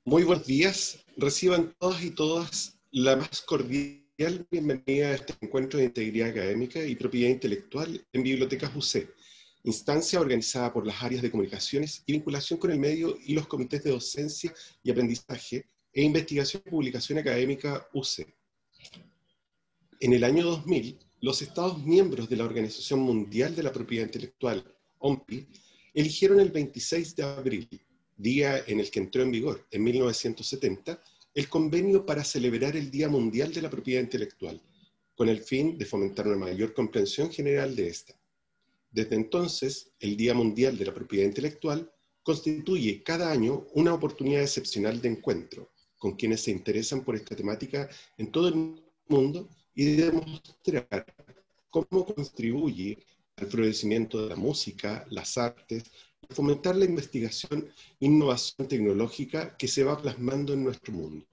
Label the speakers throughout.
Speaker 1: Muy buenos días. Reciban todas y todas la más cordial bienvenida a este encuentro de integridad académica y propiedad intelectual en Bibliotecas UC, instancia organizada por las áreas de comunicaciones y vinculación con el medio y los comités de docencia y aprendizaje e investigación y publicación académica UC. En el año 2000, los Estados miembros de la Organización Mundial de la Propiedad Intelectual, OMPI, eligieron el 26 de abril, día en el que entró en vigor, en 1970, el convenio para celebrar el Día Mundial de la Propiedad Intelectual, con el fin de fomentar una mayor comprensión general de esta. Desde entonces, el Día Mundial de la Propiedad Intelectual constituye cada año una oportunidad excepcional de encuentro con quienes se interesan por esta temática en todo el mundo y de demostrar cómo contribuye al florecimiento de la música, las artes, y fomentar la investigación e innovación tecnológica que se va plasmando en nuestro mundo.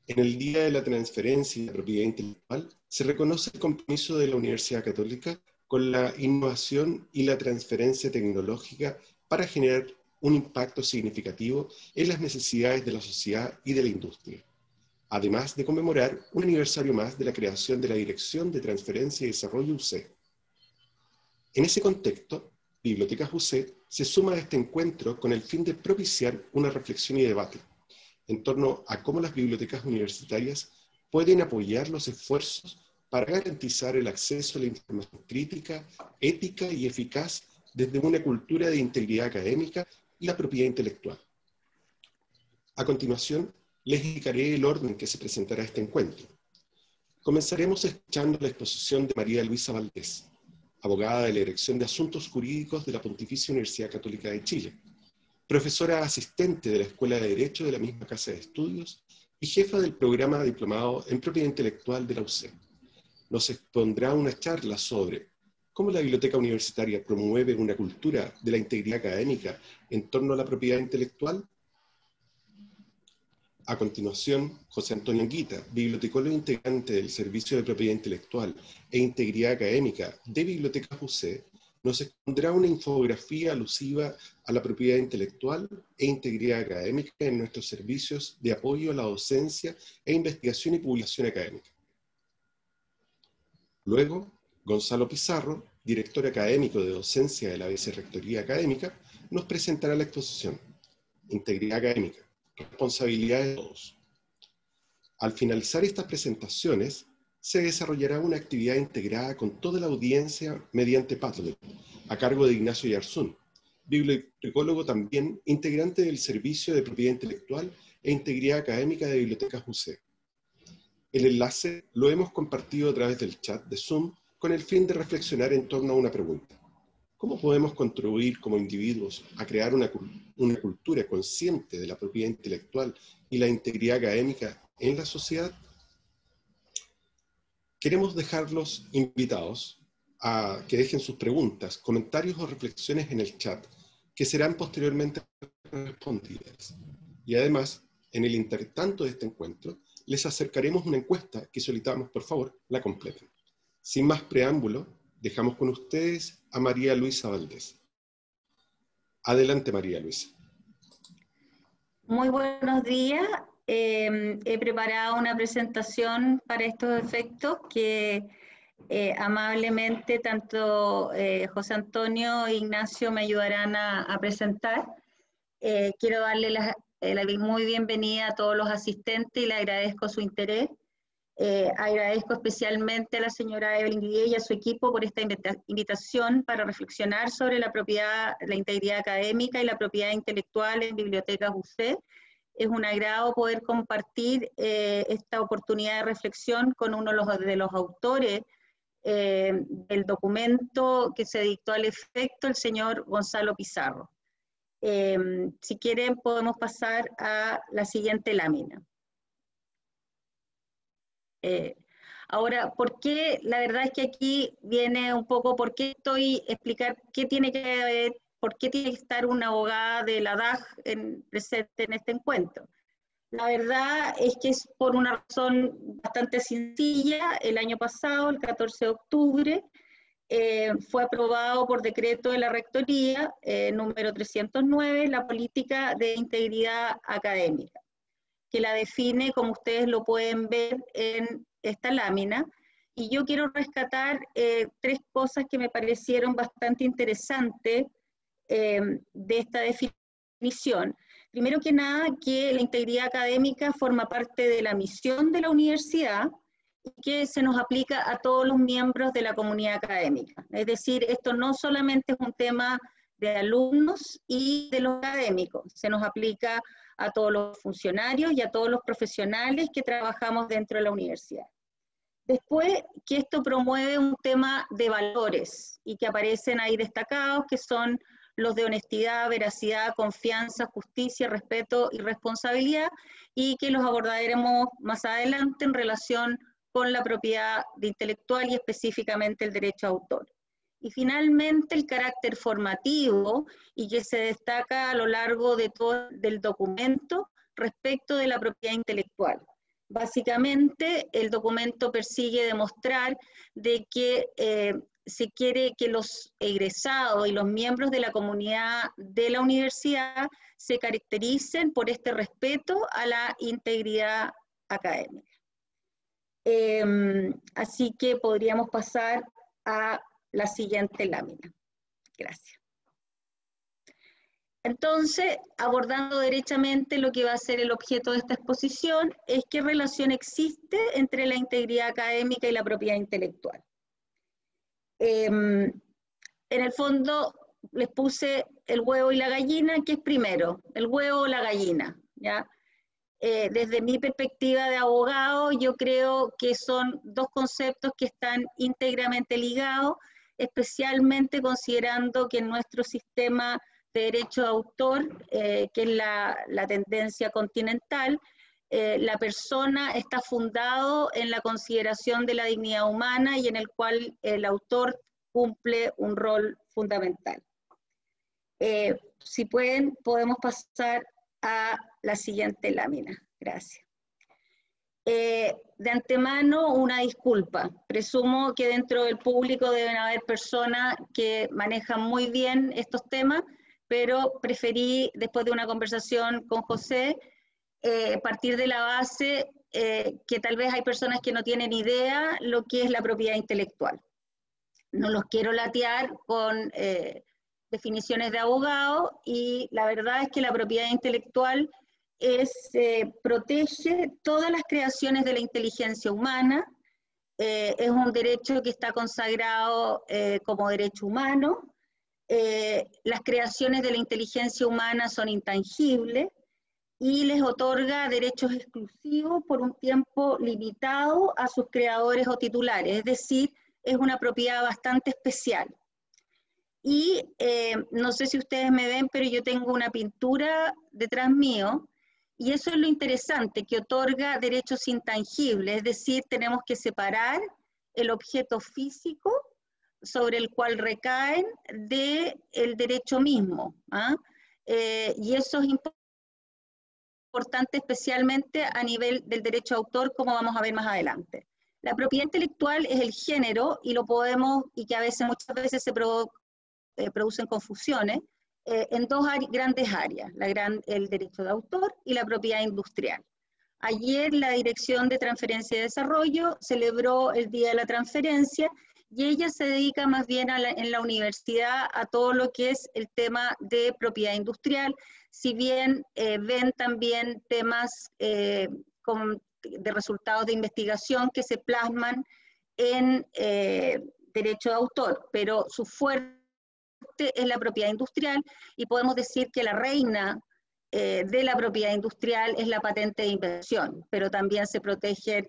Speaker 1: En el Día de la Transferencia y la Propiedad Intelectual se reconoce el compromiso de la Universidad Católica con la innovación y la transferencia tecnológica para generar un impacto significativo en las necesidades de la sociedad y de la industria, además de conmemorar un aniversario más de la creación de la Dirección de Transferencia y Desarrollo UC. En ese contexto, Bibliotecas UC se suma a este encuentro con el fin de propiciar una reflexión y debate en torno a cómo las bibliotecas universitarias pueden apoyar los esfuerzos para garantizar el acceso a la información crítica, ética y eficaz desde una cultura de integridad académica y la propiedad intelectual. A continuación, les indicaré el orden que se presentará este encuentro. Comenzaremos escuchando la exposición de María Luisa Valdés, abogada de la Dirección de Asuntos Jurídicos de la Pontificia Universidad Católica de Chile, profesora asistente de la Escuela de Derecho de la misma Casa de Estudios y jefa del programa diplomado en Propiedad Intelectual de la UC. Nos expondrá una charla sobre cómo la biblioteca universitaria promueve una cultura de la integridad académica en torno a la propiedad intelectual. A continuación, José Antonio Anguita, bibliotecólogo integrante del Servicio de Propiedad Intelectual e Integridad Académica de Bibliotecas UC, nos expondrá una infografía alusiva a la propiedad intelectual e integridad académica en nuestros servicios de apoyo a la docencia e investigación y publicación académica. Luego, Gonzalo Pizarro, director académico de docencia de la Vicerrectoría Académica, nos presentará la exposición Integridad Académica, responsabilidad de todos. Al finalizar estas presentaciones, se desarrollará una actividad integrada con toda la audiencia mediante Padlet, a cargo de Ignacio Yarzún, bibliotecólogo también, integrante del Servicio de Propiedad Intelectual e Integridad Académica de Bibliotecas UC. El enlace lo hemos compartido a través del chat de Zoom con el fin de reflexionar en torno a una pregunta. ¿Cómo podemos contribuir como individuos a crear una cultura consciente de la propiedad intelectual y la integridad académica en la sociedad? Queremos dejarlos invitados a que dejen sus preguntas, comentarios o reflexiones en el chat, que serán posteriormente respondidas. Y además, en el intertanto de este encuentro, les acercaremos una encuesta que solicitamos, por favor, la completen. Sin más preámbulo, dejamos con ustedes a María Luisa Valdés. Adelante, María Luisa.
Speaker 2: Muy buenos días. He preparado una presentación para estos efectos que amablemente tanto José Antonio e Ignacio me ayudarán a presentar. Quiero darle la muy bienvenida a todos los asistentes y le agradezco su interés. Agradezco especialmente a la señora Evelyn Guille y a su equipo por esta invitación para reflexionar sobre la propiedad, la integridad académica y la propiedad intelectual en Bibliotecas UC. Es un agrado poder compartir esta oportunidad de reflexión con uno de los autores del documento que se dictó al efecto, el señor Gonzalo Pizarro. Si quieren podemos pasar a la siguiente lámina. Ahora, ¿por qué? La verdad es que aquí viene un poco por qué explicar qué tiene que ver, por qué tiene que estar una abogada de la DAG presente en este encuentro. La verdad es que es por una razón bastante sencilla. El año pasado, el 14 de octubre, fue aprobado por decreto de la Rectoría número 309, la política de integridad académica, que la define, como ustedes lo pueden ver en esta lámina. Y yo quiero rescatar tres cosas que me parecieron bastante interesantes de esta definición. Primero que nada, que la integridad académica forma parte de la misión de la universidad y que se nos aplica a todos los miembros de la comunidad académica. Es decir, esto no solamente es un tema de alumnos y de los académicos, se nos aplica a todos los funcionarios y a todos los profesionales que trabajamos dentro de la universidad. Después, que esto promueve un tema de valores y que aparecen ahí destacados, que son los de honestidad, veracidad, confianza, justicia, respeto y responsabilidad, y que los abordaremos más adelante en relación con la propiedad intelectual y específicamente el derecho a autor. Y finalmente el carácter formativo y que se destaca a lo largo de todo el documento respecto de la propiedad intelectual. Básicamente el documento persigue demostrar de que se quiere que los egresados y los miembros de la comunidad de la universidad se caractericen por este respeto a la integridad académica. Así que podríamos pasar a la siguiente lámina. Gracias. Entonces, abordando derechamente lo que va a ser el objeto de esta exposición, es qué relación existe entre la integridad académica y la propiedad intelectual. En el fondo, les puse el huevo y la gallina. ¿Qué es primero? ¿El huevo o la gallina? ¿Ya? Desde mi perspectiva de abogado, yo creo que son dos conceptos que están íntegramente ligados, especialmente considerando que en nuestro sistema de derecho de autor, que es la tendencia continental, la persona está fundado en la consideración de la dignidad humana y en el cual el autor cumple un rol fundamental. Si pueden, podemos pasar a la siguiente lámina. Gracias. De antemano, una disculpa. Presumo que dentro del público deben haber personas que manejan muy bien estos temas, pero preferí, después de una conversación con José, partir de la base que tal vez hay personas que no tienen idea lo que es la propiedad intelectual. No los quiero latear con definiciones de abogado, y la verdad es que la propiedad intelectual protege todas las creaciones de la inteligencia humana, es un derecho que está consagrado como derecho humano, las creaciones de la inteligencia humana son intangibles y les otorga derechos exclusivos por un tiempo limitado a sus creadores o titulares, es decir, es una propiedad bastante especial. Y no sé si ustedes me ven, pero yo tengo una pintura detrás mío, y eso es lo interesante, que otorga derechos intangibles, es decir, tenemos que separar el objeto físico sobre el cual recaen del derecho mismo, ¿ah? Y eso es importante especialmente a nivel del derecho a autor, como vamos a ver más adelante. La propiedad intelectual es el género, y lo podemos, y que a veces, muchas veces se producen confusiones, en dos grandes áreas, el derecho de autor y la propiedad industrial. Ayer la Dirección de Transferencia y Desarrollo celebró el Día de la Transferencia, y ella se dedica más bien en la universidad a todo lo que es el tema de propiedad industrial, si bien ven también temas de resultados de investigación que se plasman en derecho de autor, pero su fuerte es la propiedad industrial, y podemos decir que la reina de la propiedad industrial es la patente de invención, pero también se protegen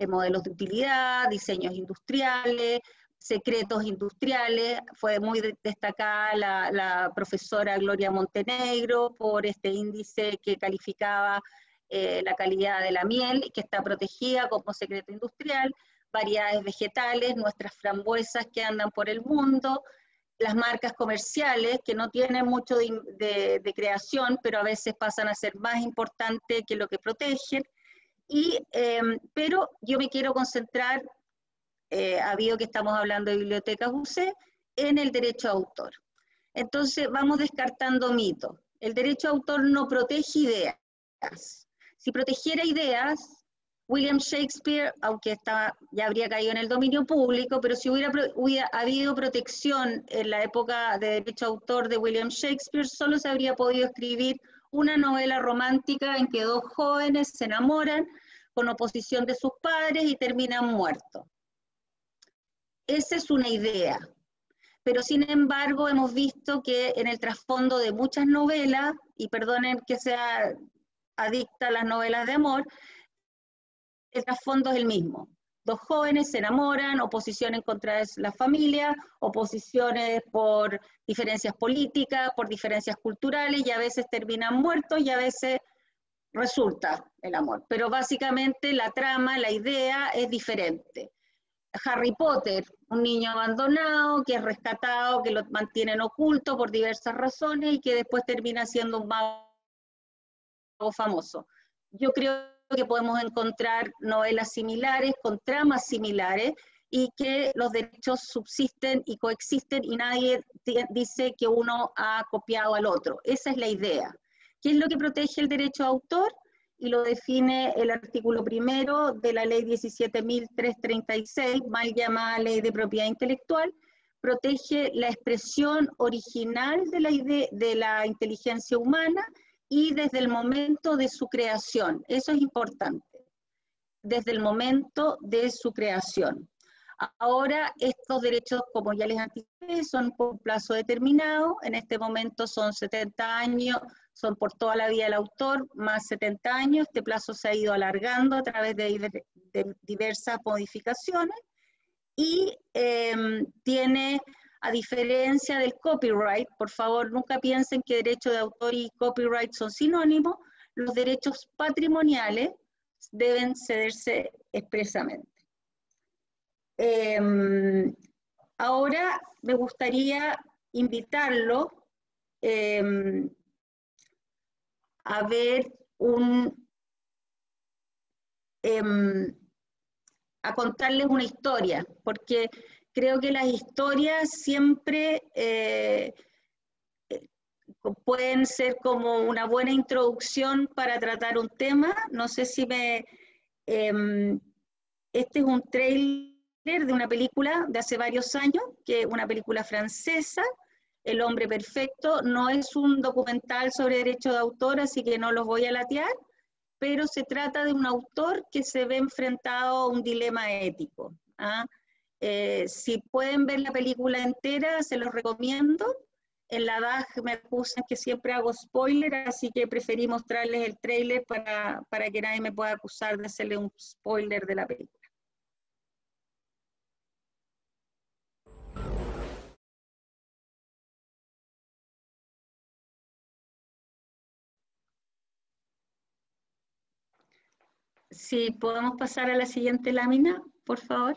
Speaker 2: modelos de utilidad, diseños industriales, secretos industriales. Fue muy destacada la profesora Gloria Montenegro por este índice que calificaba la calidad de la miel, que está protegida como secreto industrial, variedades vegetales, nuestras frambuesas que andan por el mundo, las marcas comerciales, que no tienen mucho de creación, pero a veces pasan a ser más importantes que lo que protegen. Pero yo me quiero concentrar habido que estamos hablando de bibliotecas UC, en el derecho de autor. Entonces vamos descartando mitos. El derecho de autor no protege ideas. Si protegiera ideas, William Shakespeare, aunque ya habría caído en el dominio público, pero si hubiera habido protección en la época de derecho de autor de William Shakespeare, solo se habría podido escribir una novela romántica en que dos jóvenes se enamoran con oposición de sus padres y terminan muertos. Esa es una idea. Pero sin embargo hemos visto que en el trasfondo de muchas novelas, y perdonen que sea adicta a las novelas de amor, el trasfondo es el mismo. Dos jóvenes se enamoran, oposición en contra de la familia, oposiciones por diferencias políticas, por diferencias culturales, y a veces terminan muertos y a veces resulta el amor. Pero básicamente la trama, la idea es diferente. Harry Potter, un niño abandonado, que es rescatado, que lo mantienen oculto por diversas razones y que después termina siendo un mago famoso. Yo creo que podemos encontrar novelas similares, con tramas similares, y que los derechos subsisten y coexisten y nadie dice que uno ha copiado al otro. Esa es la idea. ¿Qué es lo que protege el derecho de autor? Y lo define el artículo 1 de la ley 17.336, mal llamada ley de propiedad intelectual, protege la expresión original de la inteligencia humana y desde el momento de su creación. Eso es importante, desde el momento de su creación. Ahora estos derechos, como ya les anticipé, son por un plazo determinado, en este momento son 70 años, son por toda la vida del autor, más 70 años, este plazo se ha ido alargando a través de diversas modificaciones, y tiene, a diferencia del copyright, por favor nunca piensen que derecho de autor y copyright son sinónimos, los derechos patrimoniales deben cederse expresamente. Ahora me gustaría invitarlo a ver a contarles una historia, porque creo que las historias siempre pueden ser como una buena introducción para tratar un tema. No sé si este es un trailer de una película de hace varios años, que es una película francesa, El hombre perfecto. No es un documental sobre derecho de autor, así que no los voy a latear, pero se trata de un autor que se ve enfrentado a un dilema ético. Si pueden ver la película entera, se los recomiendo. En la DAG me acusan que siempre hago spoiler, así que preferí mostrarles el trailer para que nadie me pueda acusar de hacerle un spoiler de la película. Si podemos pasar a la siguiente lámina, por favor.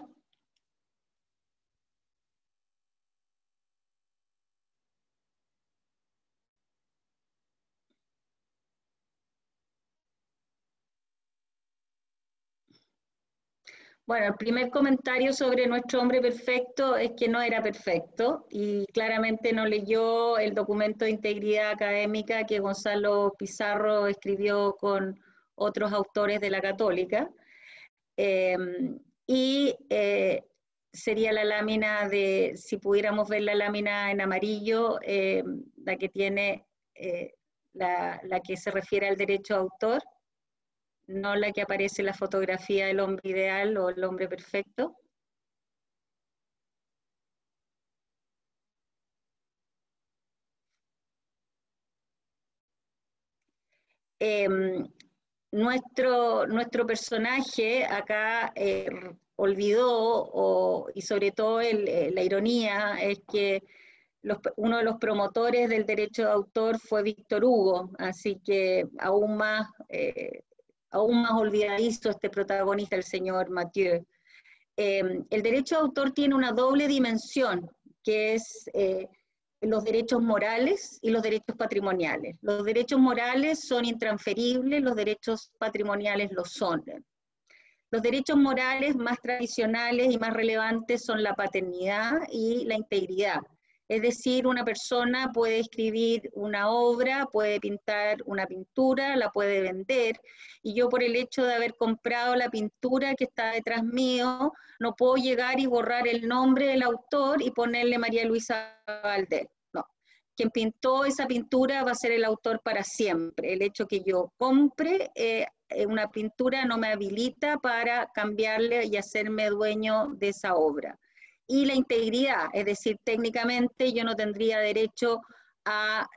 Speaker 2: Bueno, el primer comentario sobre nuestro hombre perfecto es que no era perfecto y claramente no leyó el documento de integridad académica que Gonzalo Pizarro escribió con otros autores de la Católica. Sería la lámina de, si pudiéramos ver la lámina en amarillo, la que tiene, la que se refiere al derecho de autor, no la que aparece en la fotografía del hombre ideal o el hombre perfecto. Nuestro personaje acá olvidó, y sobre todo la ironía, es que uno de los promotores del derecho de autor fue Víctor Hugo, así que aún más olvidadizo este protagonista, el señor Mathieu. El derecho de autor tiene una doble dimensión, que es los derechos morales y los derechos patrimoniales. Los derechos morales son intransferibles, los derechos patrimoniales lo son. Los derechos morales más tradicionales y más relevantes son la paternidad y la integridad. Es decir, una persona puede escribir una obra, puede pintar una pintura, la puede vender, y yo por el hecho de haber comprado la pintura que está detrás mío, no puedo llegar y borrar el nombre del autor y ponerle María Luisa Valdés. No, quien pintó esa pintura va a ser el autor para siempre. El hecho que yo compre una pintura no me habilita para cambiarle y hacerme dueño de esa obra. Y la integridad, es decir, técnicamente yo no tendría derecho a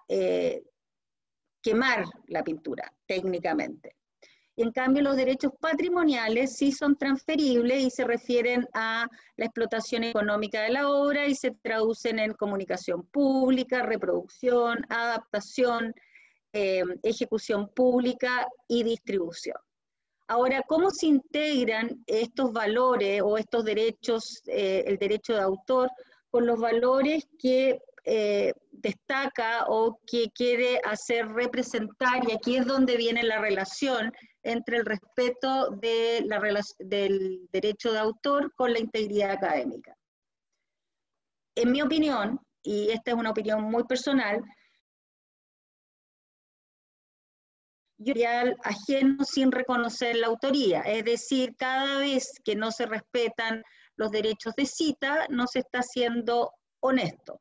Speaker 2: quemar la pintura, técnicamente. En cambio, los derechos patrimoniales sí son transferibles y se refieren a la explotación económica de la obra y se traducen en comunicación pública, reproducción, adaptación, ejecución pública y distribución. Ahora, ¿cómo se integran estos valores o estos derechos, el derecho de autor, con los valores que destaca o que quiere hacer representar? Y aquí es donde viene la relación entre el respeto del derecho de autor con la integridad académica. En mi opinión, y esta es una opinión muy personal, ajeno sin reconocer la autoría, es decir, cada vez que no se respetan los derechos de cita, no se está siendo honesto.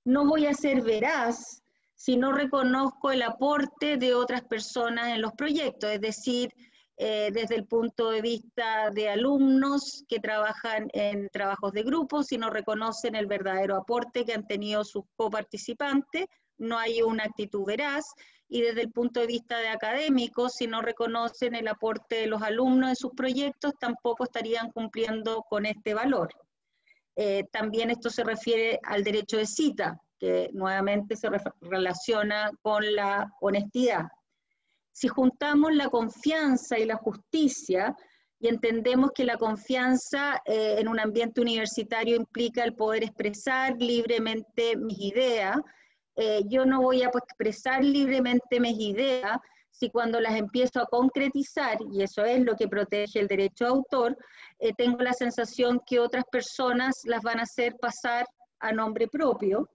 Speaker 2: No voy a ser veraz si no reconozco el aporte de otras personas en los proyectos, es decir, desde el punto de vista de alumnos que trabajan en trabajos de grupo, si no reconocen el verdadero aporte que han tenido sus coparticipantes, no hay una actitud veraz, y desde el punto de vista de académicos, si no reconocen el aporte de los alumnos en sus proyectos, tampoco estarían cumpliendo con este valor. También esto se refiere al derecho de cita, que nuevamente se relaciona con la honestidad. Si juntamos la confianza y la justicia, y entendemos que la confianza en un ambiente universitario implica el poder expresar libremente mis ideas, yo no voy a expresar libremente mis ideas si cuando las empiezo a concretizar, y eso es lo que protege el derecho de autor, tengo la sensación que otras personas las van a hacer pasar a nombre propio,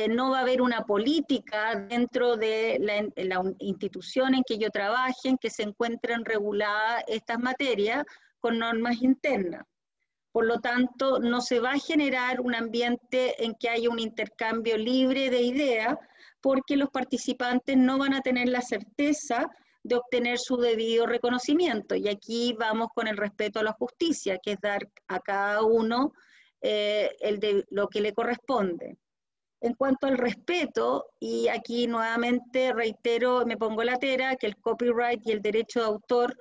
Speaker 2: no va a haber una política dentro de la institución en que yo trabaje, en que se encuentren reguladas estas materias con normas internas. Por lo tanto, no se va a generar un ambiente en que haya un intercambio libre de ideas, porque los participantes no van a tener la certeza de obtener su debido reconocimiento. Y aquí vamos con el respeto a la justicia, que es dar a cada uno lo que le corresponde. En cuanto al respeto, y aquí nuevamente reitero, me pongo la tera, que el copyright y el derecho de autor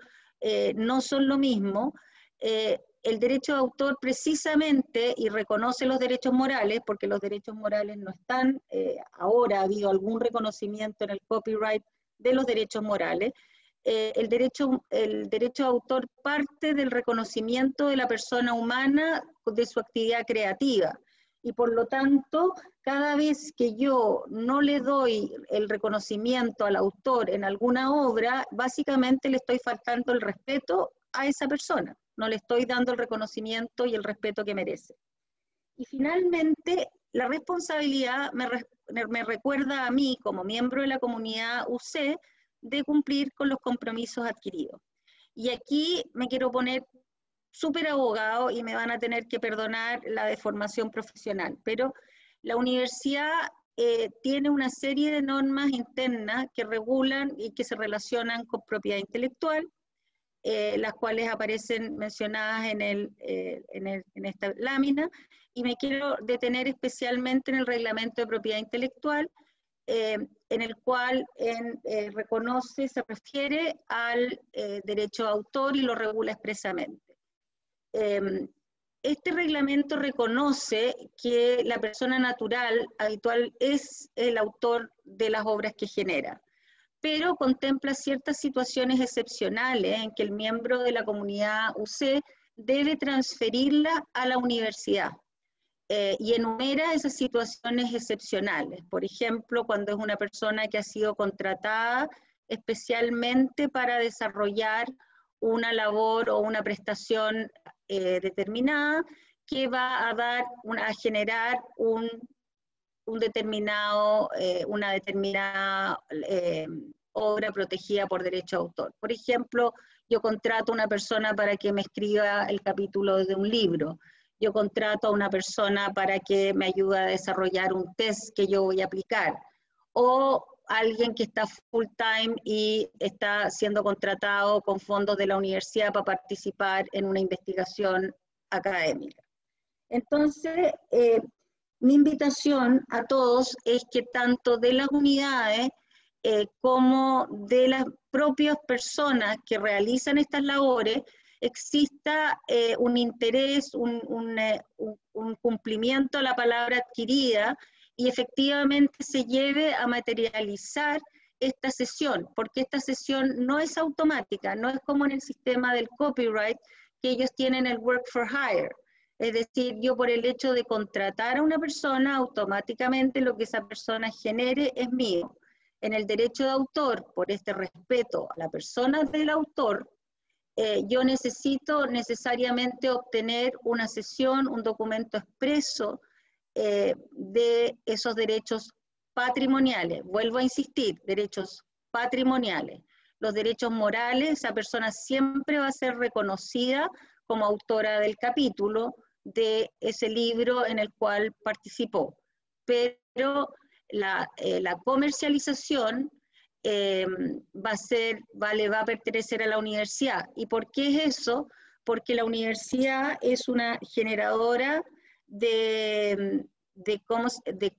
Speaker 2: no son lo mismo. El derecho de autor precisamente, y reconoce los derechos morales, porque los derechos morales no están, ahora ha habido algún reconocimiento en el copyright de los derechos morales, el derecho de autor parte del reconocimiento de la persona humana de su actividad creativa, y por lo tanto, cada vez que yo no le doy el reconocimiento al autor en alguna obra, básicamente le estoy faltando el respeto a esa persona, no le estoy dando el reconocimiento y el respeto que merece. Y finalmente, la responsabilidad me recuerda a mí, como miembro de la comunidad UC, de cumplir con los compromisos adquiridos. Y aquí me quiero poner súper abogado y me van a tener que perdonar la deformación profesional, pero la universidad tiene una serie de normas internas que regulan y que se relacionan con propiedad intelectual, las cuales aparecen mencionadas en esta lámina, y me quiero detener especialmente en el reglamento de propiedad intelectual, en el cual reconoce, se refiere al derecho de autor y lo regula expresamente. Este reglamento reconoce que la persona natural habitual es el autor de las obras que genera, pero contempla ciertas situaciones excepcionales en que el miembro de la comunidad UC debe transferirla a la universidad. Y enumera esas situaciones excepcionales. Por ejemplo, cuando es una persona que ha sido contratada especialmente para desarrollar una labor o una prestación determinada que va a generar una determinada obra protegida por derecho de autor. Por ejemplo, yo contrato a una persona para que me escriba el capítulo de un libro. Yo contrato a una persona para que me ayude a desarrollar un test que yo voy a aplicar. O alguien que está full time y está siendo contratado con fondos de la universidad para participar en una investigación académica. Entonces, mi invitación a todos es que tanto de las unidades como de las propias personas que realizan estas labores exista un interés, un cumplimiento a la palabra adquirida y efectivamente se lleve a materializar esta sesión, porque esta sesión no es automática, no es como en el sistema del copyright, que ellos tienen el work for hire. Es decir, yo por el hecho de contratar a una persona, automáticamente lo que esa persona genere es mío. En el derecho de autor, por este respeto a la persona del autor, yo necesito necesariamente obtener una sesión, un documento expreso de esos derechos patrimoniales. Vuelvo a insistir, derechos patrimoniales. Los derechos morales, esa persona siempre va a ser reconocida como autora del capítulo de ese libro en el cual participó. Pero la comercialización va a pertenecer a la universidad. ¿Y por qué es eso? Porque la universidad es una generadora de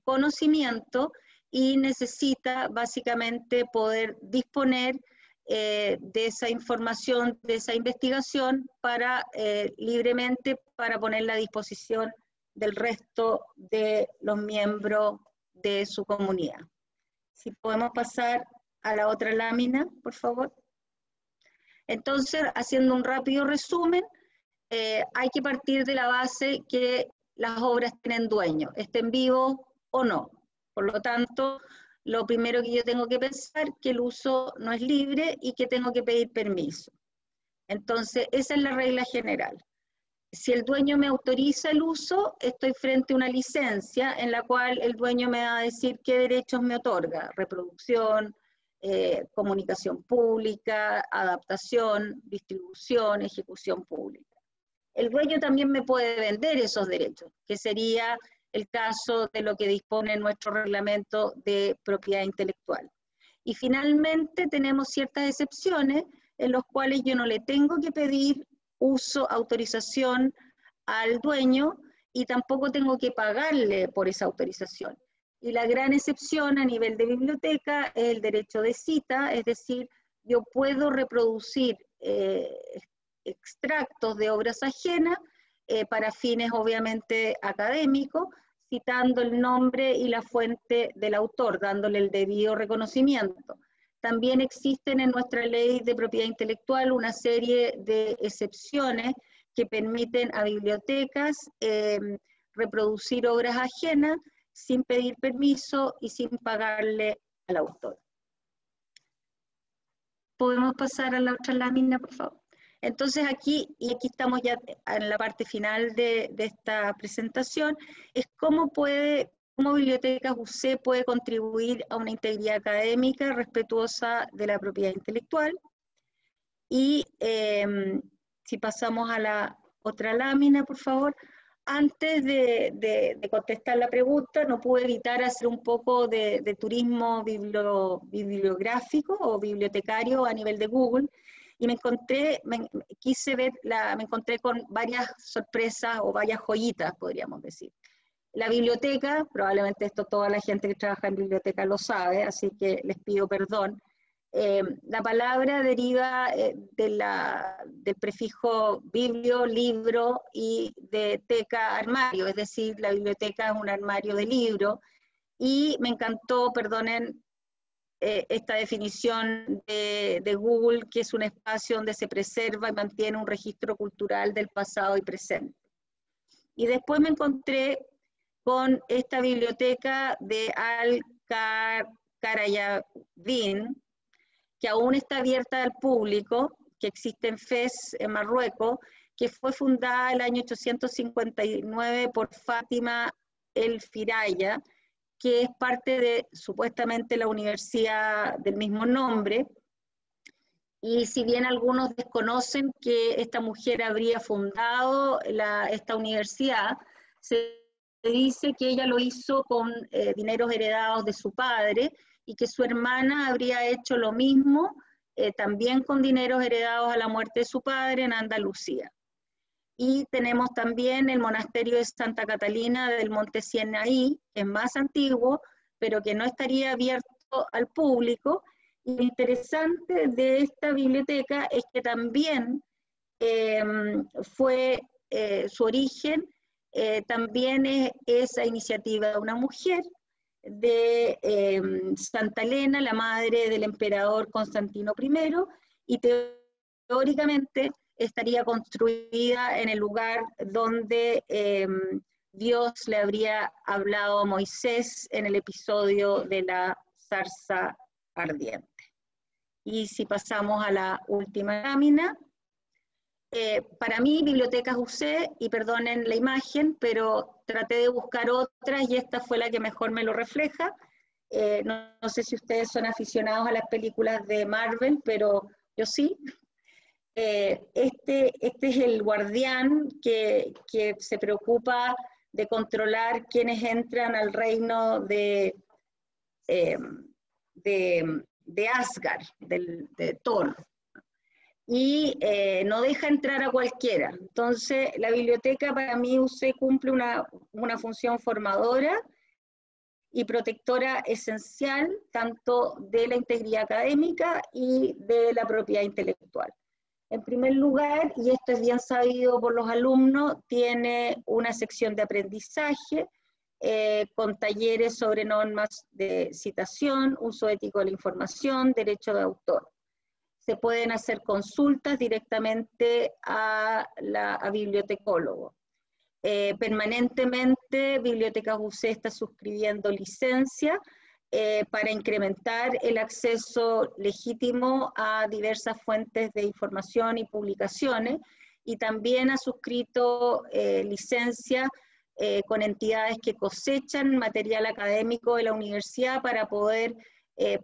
Speaker 2: conocimiento y necesita básicamente poder disponer de esa información, de esa investigación libremente para ponerla a disposición del resto de los miembros de su comunidad. Si podemos pasar a la otra lámina, por favor. Entonces, haciendo un rápido resumen, hay que partir de la base que las obras tienen dueño, estén vivos o no. Por lo tanto, lo primero que yo tengo que pensar es que el uso no es libre y que tengo que pedir permiso. Entonces, esa es la regla general. Si el dueño me autoriza el uso, estoy frente a una licencia en la cual el dueño me va a decir qué derechos me otorga: reproducción, comunicación pública, adaptación, distribución, ejecución pública. El dueño también me puede vender esos derechos, que sería el caso de lo que dispone nuestro reglamento de propiedad intelectual. Y finalmente tenemos ciertas excepciones en las cuales yo no le tengo que pedir autorización al dueño y tampoco tengo que pagarle por esa autorización. Y la gran excepción a nivel de biblioteca es el derecho de cita, es decir, yo puedo reproducir extractos de obras ajenas para fines obviamente académicos, citando el nombre y la fuente del autor, dándole el debido reconocimiento. También existen en nuestra ley de propiedad intelectual una serie de excepciones que permiten a bibliotecas reproducir obras ajenas sin pedir permiso y sin pagarle al autor. ¿Podemos pasar a la otra lámina, por favor? Entonces aquí estamos ya en la parte final de esta presentación, es cómo Bibliotecas UC puede contribuir a una integridad académica respetuosa de la propiedad intelectual. Y si pasamos a la otra lámina, por favor. Antes de contestar la pregunta, no pude evitar hacer un poco de turismo bibliográfico o bibliotecario a nivel de Google, y me encontré con varias sorpresas o varias joyitas, podríamos decir. La biblioteca, probablemente esto toda la gente que trabaja en biblioteca lo sabe, así que les pido perdón. La palabra deriva del prefijo biblio, libro, y de teca, armario, es decir, la biblioteca es un armario de libros, y me encantó, perdonen, esta definición de Google, que es un espacio donde se preserva y mantiene un registro cultural del pasado y presente. Y después me encontré con esta biblioteca de Al-Qarayavin, que aún está abierta al público, que existe en Fez, en Marruecos, que fue fundada el año 859 por Fátima el Firaya, que es parte de supuestamente la universidad del mismo nombre, y si bien algunos desconocen que esta mujer habría fundado esta universidad, se dice que ella lo hizo con dineros heredados de su padre y que su hermana habría hecho lo mismo, también con dineros heredados a la muerte de su padre en Andalucía. Y tenemos también el monasterio de Santa Catalina del Monte Sinaí, que es más antiguo, pero que no estaría abierto al público. Y lo interesante de esta biblioteca es que también fue su origen, también es esa iniciativa de una mujer, de Santa Elena, la madre del emperador Constantino I, y teóricamente estaría construida en el lugar donde Dios le habría hablado a Moisés en el episodio de la zarza ardiente. Y si pasamos a la última lámina, para mí, Bibliotecas UC, y perdonen la imagen, pero traté de buscar otras y esta fue la que mejor me lo refleja. No sé si ustedes son aficionados a las películas de Marvel, pero yo sí. Este es el guardián que se preocupa de controlar quienes entran al reino de Asgard, de Thor, y no deja entrar a cualquiera. Entonces, la biblioteca para mí cumple una función formadora y protectora esencial, tanto de la integridad académica y de la propiedad intelectual. En primer lugar, y esto es bien sabido por los alumnos, tiene una sección de aprendizaje con talleres sobre normas de citación, uso ético de la información, derecho de autor. Se pueden hacer consultas directamente a bibliotecólogo. Permanentemente Bibliotecas UC está suscribiendo licencia para incrementar el acceso legítimo a diversas fuentes de información y publicaciones, y también ha suscrito licencia con entidades que cosechan material académico de la universidad para poder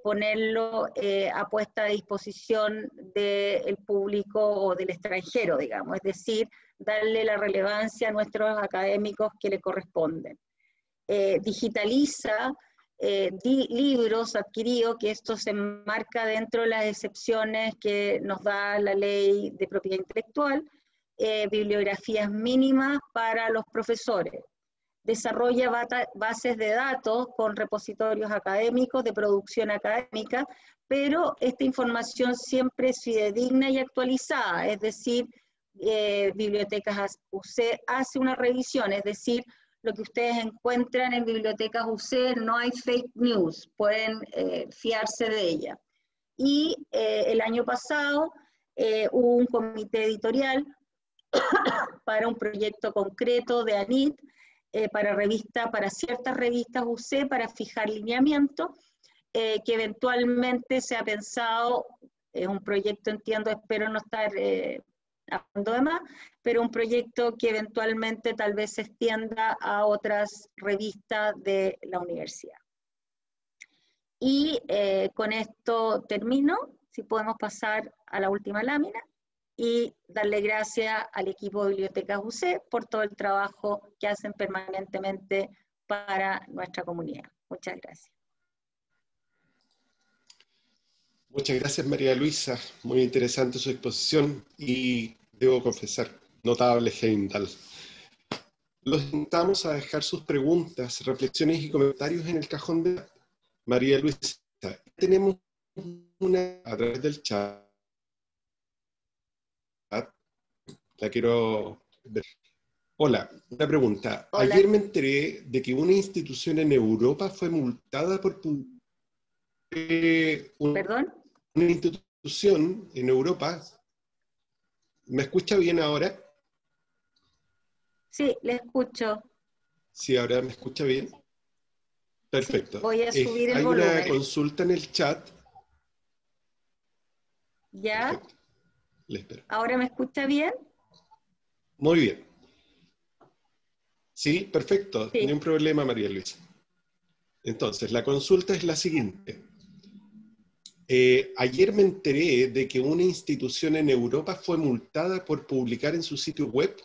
Speaker 2: ponerlo a puesta a disposición del público o del extranjero, digamos, es decir, darle la relevancia a nuestros académicos que le corresponden. Digitaliza libros adquiridos, que esto se enmarca dentro de las excepciones que nos da la ley de propiedad intelectual, bibliografías mínimas para los profesores. Desarrolla bases de datos con repositorios académicos de producción académica, pero esta información siempre es fidedigna y actualizada, es decir, Bibliotecas UC hace una revisión, es decir, lo que ustedes encuentran en Bibliotecas UC no hay fake news, pueden fiarse de ella. Y el año pasado hubo un comité editorial para un proyecto concreto de ANIT, para ciertas revistas UC, para fijar lineamiento, que eventualmente se ha pensado, es un proyecto, entiendo, espero no estar hablando de más, pero un proyecto que eventualmente tal vez se extienda a otras revistas de la universidad. Y con esto termino, si podemos pasar a la última lámina, y darle gracias al equipo de Bibliotecas UC por todo el trabajo que hacen permanentemente para nuestra comunidad. Muchas gracias.
Speaker 1: Muchas gracias, María Luisa. Muy interesante su exposición y, debo confesar, notable Heimdall. Los invitamos a dejar sus preguntas, reflexiones y comentarios en el cajón de María Luisa. Tenemos una a través del chat. La quiero ver. Hola, una pregunta.
Speaker 2: Hola.
Speaker 1: Ayer me enteré de que una institución en Europa fue multada por
Speaker 2: ¿Perdón?
Speaker 1: una institución en Europa. ¿Me escucha bien ahora?
Speaker 2: Sí, le escucho.
Speaker 1: Sí, ahora me escucha bien. Perfecto.
Speaker 2: Sí, voy a subir el
Speaker 1: Hay
Speaker 2: volumen.
Speaker 1: una consulta en el chat
Speaker 2: ¿Ya?
Speaker 1: Perfecto. Le espero.
Speaker 2: ¿Ahora me escucha bien?
Speaker 1: Muy bien. Sí, perfecto.
Speaker 2: Sí.
Speaker 1: Ni un problema, María Luisa. Entonces, la consulta es la siguiente. Ayer me enteré de que una institución en Europa fue multada por publicar en su sitio web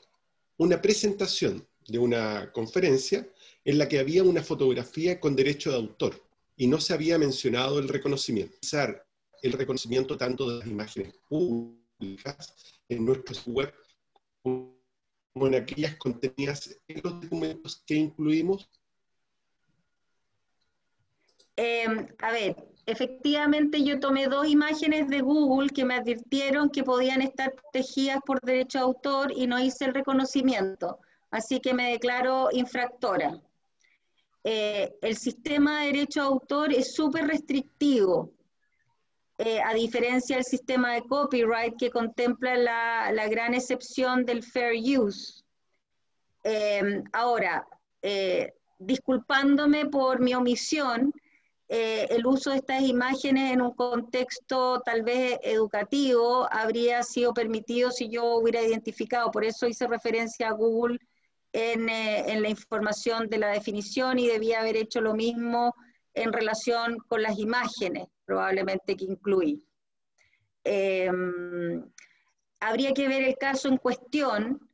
Speaker 1: una presentación de una conferencia en la que había una fotografía con derecho de autor y no se había mencionado el reconocimiento. El reconocimiento tanto de las imágenes públicas en nuestro sitio web como en aquellas contenidas en los documentos que incluimos.
Speaker 2: A ver, efectivamente yo tomé 2 imágenes de Google que me advirtieron que podían estar protegidas por derecho de autor y no hice el reconocimiento, así que me declaro infractora. El sistema de derecho de autor es súper restrictivo, a diferencia del sistema de copyright que contempla la gran excepción del fair use. Ahora, disculpándome por mi omisión, el uso de estas imágenes en un contexto tal vez educativo habría sido permitido si yo hubiera identificado, por eso hice referencia a Google en la información de la definición y debía haber hecho lo mismo en relación con las imágenes, probablemente que incluí. Habría que ver el caso en cuestión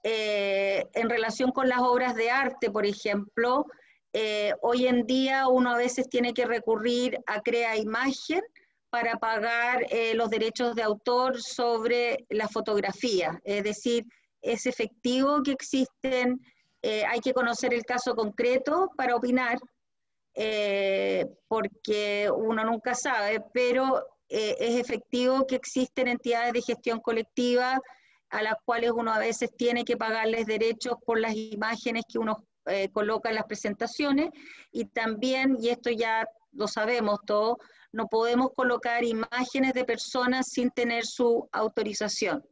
Speaker 2: en relación con las obras de arte, por ejemplo. Hoy en día uno a veces tiene que recurrir a Crea Imagen para pagar los derechos de autor sobre la fotografía. Es decir, es efectivo que existen, hay que conocer el caso concreto para opinar, porque uno nunca sabe, pero es efectivo que existen entidades de gestión colectiva a las cuales uno a veces tiene que pagarles derechos por las imágenes que uno coloca en las presentaciones, y también, y esto ya lo sabemos todos, no podemos colocar imágenes de personas sin tener su autorización,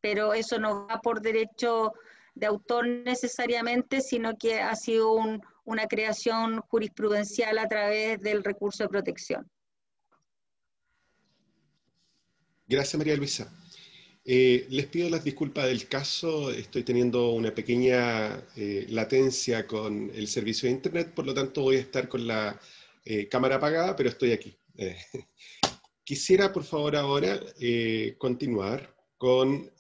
Speaker 2: pero eso no va por derecho de autor necesariamente, sino que ha sido una creación jurisprudencial a través del recurso de protección.
Speaker 1: Gracias, María Luisa. Les pido las disculpas del caso, estoy teniendo una pequeña latencia con el servicio de internet, por lo tanto voy a estar con la cámara apagada, pero estoy aquí. Quisiera, por favor, ahora continuar con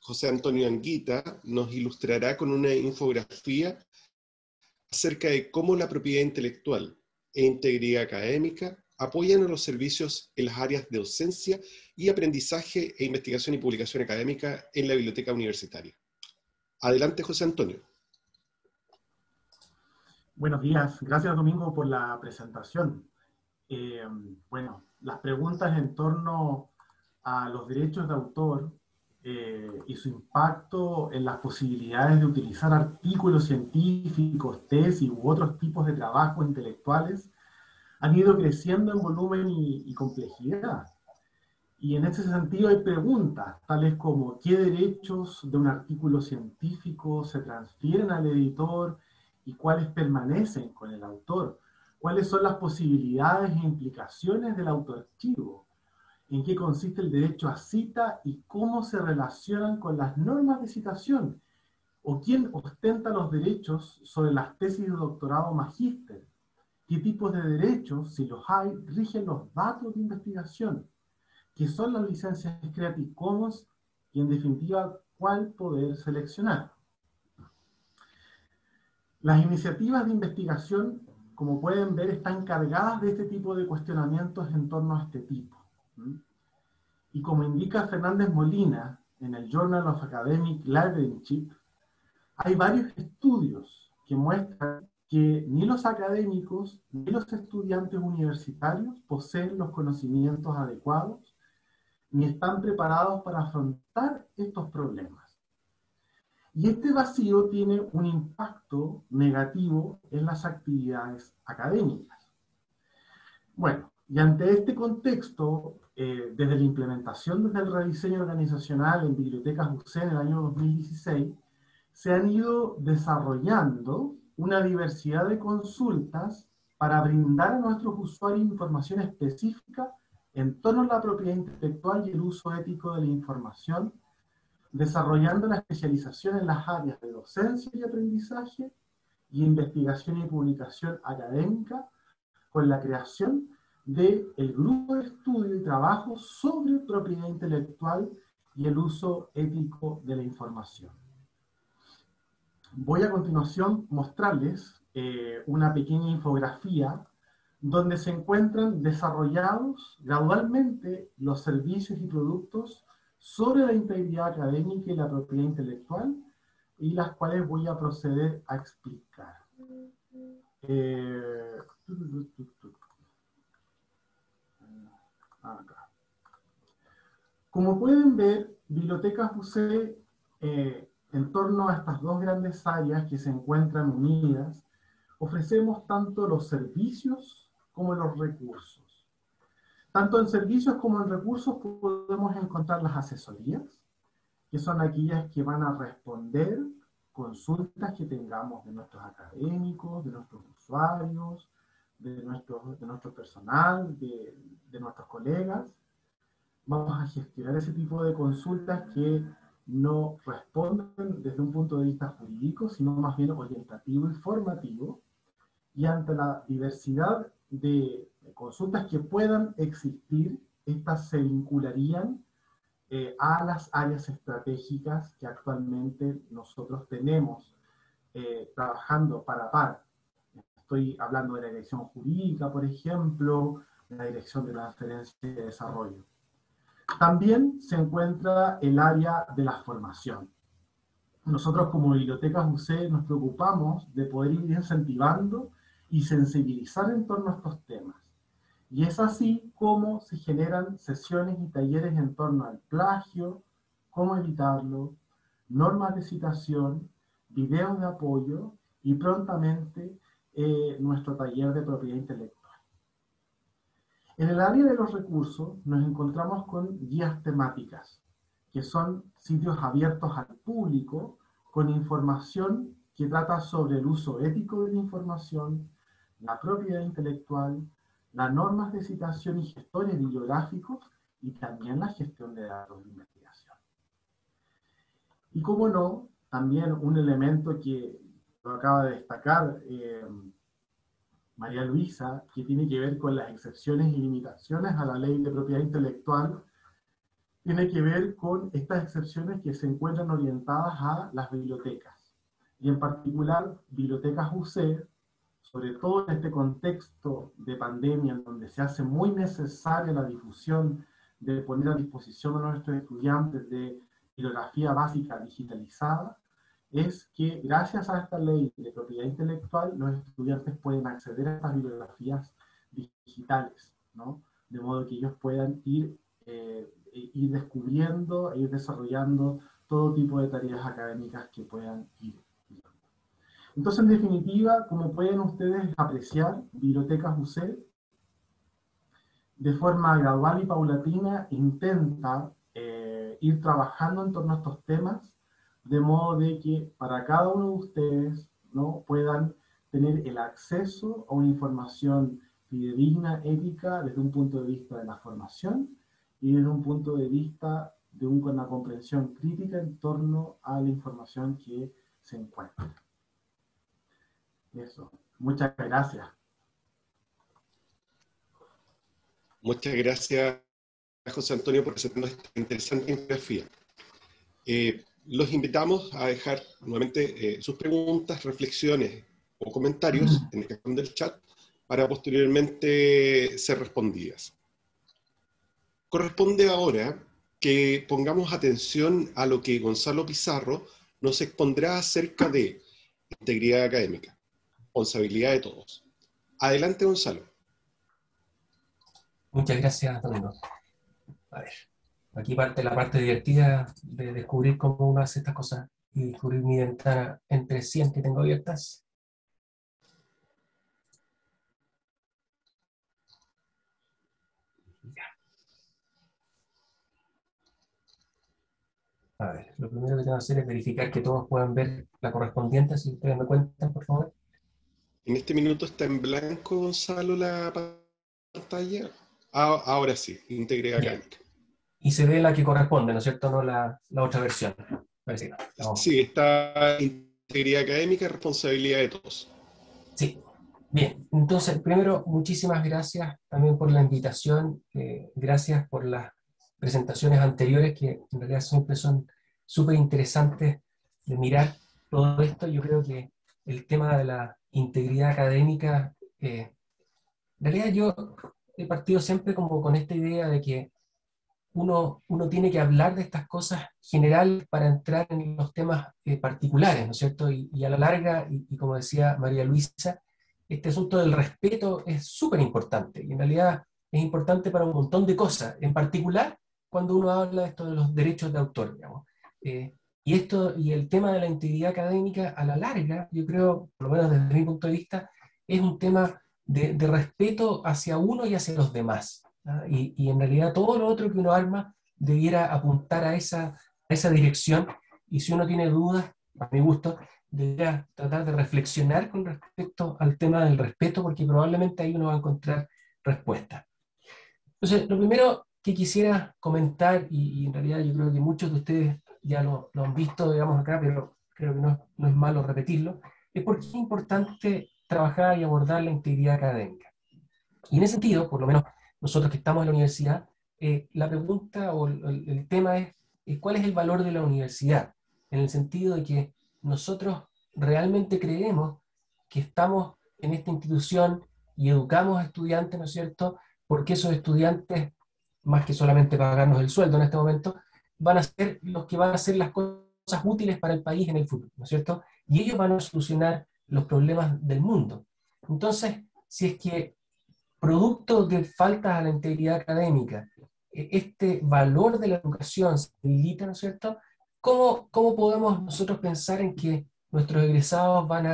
Speaker 1: José Antonio Anguita, nos ilustrará con una infografía acerca de cómo la propiedad intelectual e integridad académica apoyan a los servicios en las áreas de docencia y aprendizaje e investigación y publicación académica en la biblioteca universitaria. Adelante, José Antonio.
Speaker 3: Buenos días. Gracias, Domingo, por la presentación. Bueno, las preguntas en torno a los derechos de autor y su impacto en las posibilidades de utilizar artículos científicos, tesis u otros tipos de trabajos intelectuales han ido creciendo en volumen y complejidad. Y en ese sentido hay preguntas, tales como ¿qué derechos de un artículo científico se transfieren al editor y cuáles permanecen con el autor? ¿Cuáles son las posibilidades e implicaciones del autoarchivo? ¿En qué consiste el derecho a cita y cómo se relacionan con las normas de citación? ¿O quién ostenta los derechos sobre las tesis de doctorado o magíster? ¿Qué tipos de derechos, si los hay, rigen los datos de investigación? ¿Qué son las licencias Creative Commons? Y en definitiva, ¿cuál poder seleccionar? Las iniciativas de investigación, como pueden ver, están cargadas de este tipo de cuestionamientos en torno a este tipo. Y como indica Fernández Molina en el Journal of Academic Librarianship, hay varios estudios que muestran que ni los académicos ni los estudiantes universitarios poseen los conocimientos adecuados ni están preparados para afrontar estos problemas. Y este vacío tiene un impacto negativo en las actividades académicas. Bueno, y ante este contexto, desde la implementación desde el rediseño organizacional en Bibliotecas UC en el año 2016, se han ido desarrollando una diversidad de consultas para brindar a nuestros usuarios información específica en torno a la propiedad intelectual y el uso ético de la información, desarrollando la especialización en las áreas de docencia y aprendizaje y investigación y publicación académica, con la creación del grupo de estudio y trabajo sobre propiedad intelectual y el uso ético de la información. Voy a continuación mostrarles una pequeña infografía donde se encuentran desarrollados gradualmente los servicios y productos sobre la integridad académica y la propiedad intelectual, y las cuales voy a proceder a explicar. Acá. Como pueden ver, Bibliotecas UC, en torno a estas dos grandes áreas que se encuentran unidas, ofrecemos tanto los servicios como los recursos. Tanto en servicios como en recursos podemos encontrar las asesorías, que son aquellas que van a responder consultas que tengamos de nuestros académicos, de nuestros usuarios, de nuestro personal, de nuestros colegas. Vamos a gestionar ese tipo de consultas que no responden desde un punto de vista jurídico, sino más bien orientativo y formativo. Y ante la diversidad de consultas que puedan existir, estas se vincularían a las áreas estratégicas que actualmente nosotros tenemos trabajando par a par. Estoy hablando de la dirección jurídica, por ejemplo, de la dirección de transferencia y de desarrollo. También se encuentra el área de la formación. Nosotros como Bibliotecas UC nos preocupamos de poder ir incentivando y sensibilizar en torno a estos temas. Y es así como se generan sesiones y talleres en torno al plagio, cómo evitarlo, normas de citación, videos de apoyo y prontamente nuestro taller de propiedad intelectual. En el área de los recursos nos encontramos con guías temáticas, que son sitios abiertos al público con información que trata sobre el uso ético de la información, la propiedad intelectual, las normas de citación y gestores bibliográficos, y también la gestión de datos de investigación. Y como no, también un elemento que lo acaba de destacar María Luisa, que tiene que ver con las excepciones y limitaciones a la ley de propiedad intelectual, tiene que ver con estas excepciones que se encuentran orientadas a las bibliotecas, y en particular Bibliotecas UC, sobre todo en este contexto de pandemia, en donde se hace muy necesaria la difusión de poner a disposición a nuestros estudiantes de bibliografía básica digitalizada, es que gracias a esta ley de propiedad intelectual, los estudiantes pueden acceder a estas bibliografías digitales, ¿no? De modo que ellos puedan ir descubriendo e ir desarrollando todo tipo de tareas académicas que puedan ir. Entonces, en definitiva, como pueden ustedes apreciar, Bibliotecas UC, de forma gradual y paulatina, intenta ir trabajando en torno a estos temas, de modo de que para cada uno de ustedes, ¿no?, puedan tener el acceso a una información fidedigna, ética, desde un punto de vista de la formación y desde un punto de vista de una comprensión crítica en torno a la información que se encuentra. Eso. Muchas gracias.
Speaker 1: Muchas gracias, José Antonio, por presentarnos esta interesante infografía. Los invitamos a dejar nuevamente sus preguntas, reflexiones o comentarios en el cajón del chat para posteriormente ser respondidas. Corresponde ahora que pongamos atención a lo que Gonzalo Pizarro nos expondrá acerca de integridad académica, responsabilidad de todos. Adelante, Gonzalo.
Speaker 4: Muchas gracias, Domingo. A ver, aquí parte la parte divertida de descubrir cómo uno hace estas cosas y descubrir mi ventana entre 100 que tengo abiertas. Ya. A ver, lo primero que tengo que hacer es verificar que todos puedan ver la correspondiente, si ustedes me cuentan, por favor.
Speaker 1: En este minuto está en blanco, Gonzalo, la pantalla. Ahora sí, integridad
Speaker 4: Ya.
Speaker 1: académica.
Speaker 4: Y se ve la que corresponde, ¿no es cierto? No la otra versión. Parece que no. No.
Speaker 1: Sí, está integridad académica, responsabilidad de todos.
Speaker 4: Sí. Bien, entonces, primero, muchísimas gracias también por la invitación, gracias por las presentaciones anteriores, que en realidad siempre son súper interesantes de mirar todo esto. Yo creo que el tema de la integridad académica, en realidad yo he partido siempre como con esta idea de que uno tiene que hablar de estas cosas generales para entrar en los temas particulares, ¿no es cierto? Y a la larga, y como decía María Luisa, este asunto del respeto es súper importante, y en realidad es importante para un montón de cosas, en particular cuando uno habla de esto de los derechos de autor, digamos. Eh, y el tema de la integridad académica, a la larga, yo creo, por lo menos desde mi punto de vista, es un tema de respeto hacia uno y hacia los demás. ¿Ah? Y en realidad todo lo otro que uno arma debiera apuntar a esa dirección, y si uno tiene dudas, a mi gusto, debería tratar de reflexionar con respecto al tema del respeto, porque probablemente ahí uno va a encontrar respuestas. Entonces, lo primero que quisiera comentar, y en realidad yo creo que muchos de ustedes ya lo han visto, digamos, acá, pero creo que no es malo repetirlo, es por qué es importante trabajar y abordar la integridad académica. Y en ese sentido, por lo menos nosotros que estamos en la universidad, la pregunta o el tema es ¿cuál es el valor de la universidad? En el sentido de que nosotros realmente creemos que estamos en esta institución y educamos a estudiantes, ¿no es cierto? Porque esos estudiantes, más que solamente pagarnos el sueldo en este momento, van a ser los que van a hacer las cosas útiles para el país en el futuro, ¿no es cierto? Y ellos van a solucionar los problemas del mundo. Entonces, si es que producto de faltas a la integridad académica, este valor de la educación se debilita, ¿no es cierto? ¿Cómo podemos nosotros pensar en que nuestros egresados van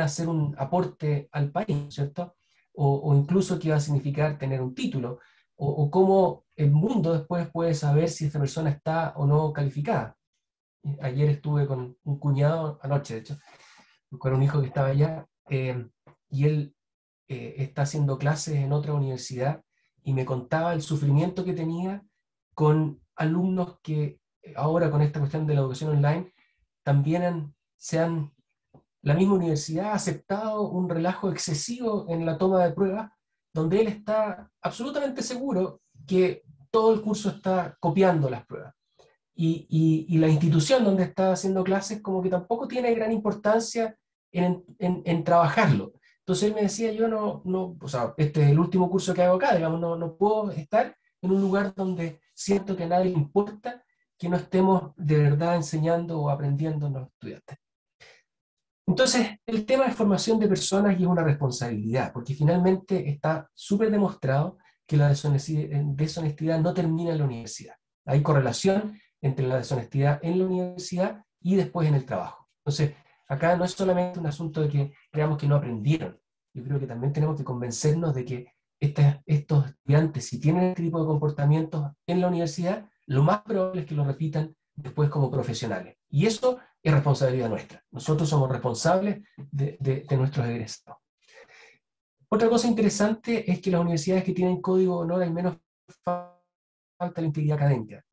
Speaker 4: a hacer un aporte al país, ¿no es cierto? O incluso qué va a significar tener un título, o cómo el mundo después puede saber si esta persona está o no calificada. Ayer estuve con un cuñado, anoche de hecho, con un hijo que estaba allá, y él está haciendo clases en otra universidad, y me contaba el sufrimiento que tenía con alumnos que ahora con esta cuestión de la educación online también la misma universidad ha aceptado un relajo excesivo en la toma de pruebas, donde él está absolutamente seguro que todo el curso está copiando las pruebas. Y la institución donde está haciendo clases como que tampoco tiene gran importancia en trabajarlo. Entonces él me decía, yo o sea, este es el último curso que hago acá, digamos, no puedo estar en un lugar donde siento que a nadie le importa que no estemos de verdad enseñando o aprendiendo a los estudiantes. Entonces, el tema de formación de personas y es una responsabilidad, porque finalmente está súper demostrado que la deshonestidad no termina en la universidad. Hay correlación entre la deshonestidad en la universidad y después en el trabajo. Entonces, acá no es solamente un asunto de que creamos que no aprendieron. Yo creo que también tenemos que convencernos de que estos estudiantes, si tienen este tipo de comportamientos en la universidad, lo más probable es que lo repitan después como profesionales. Y eso es responsabilidad nuestra. Nosotros somos responsables de nuestros egresados. Otra cosa interesante es que las universidades que tienen código de honor hay menos falta de integridad académica.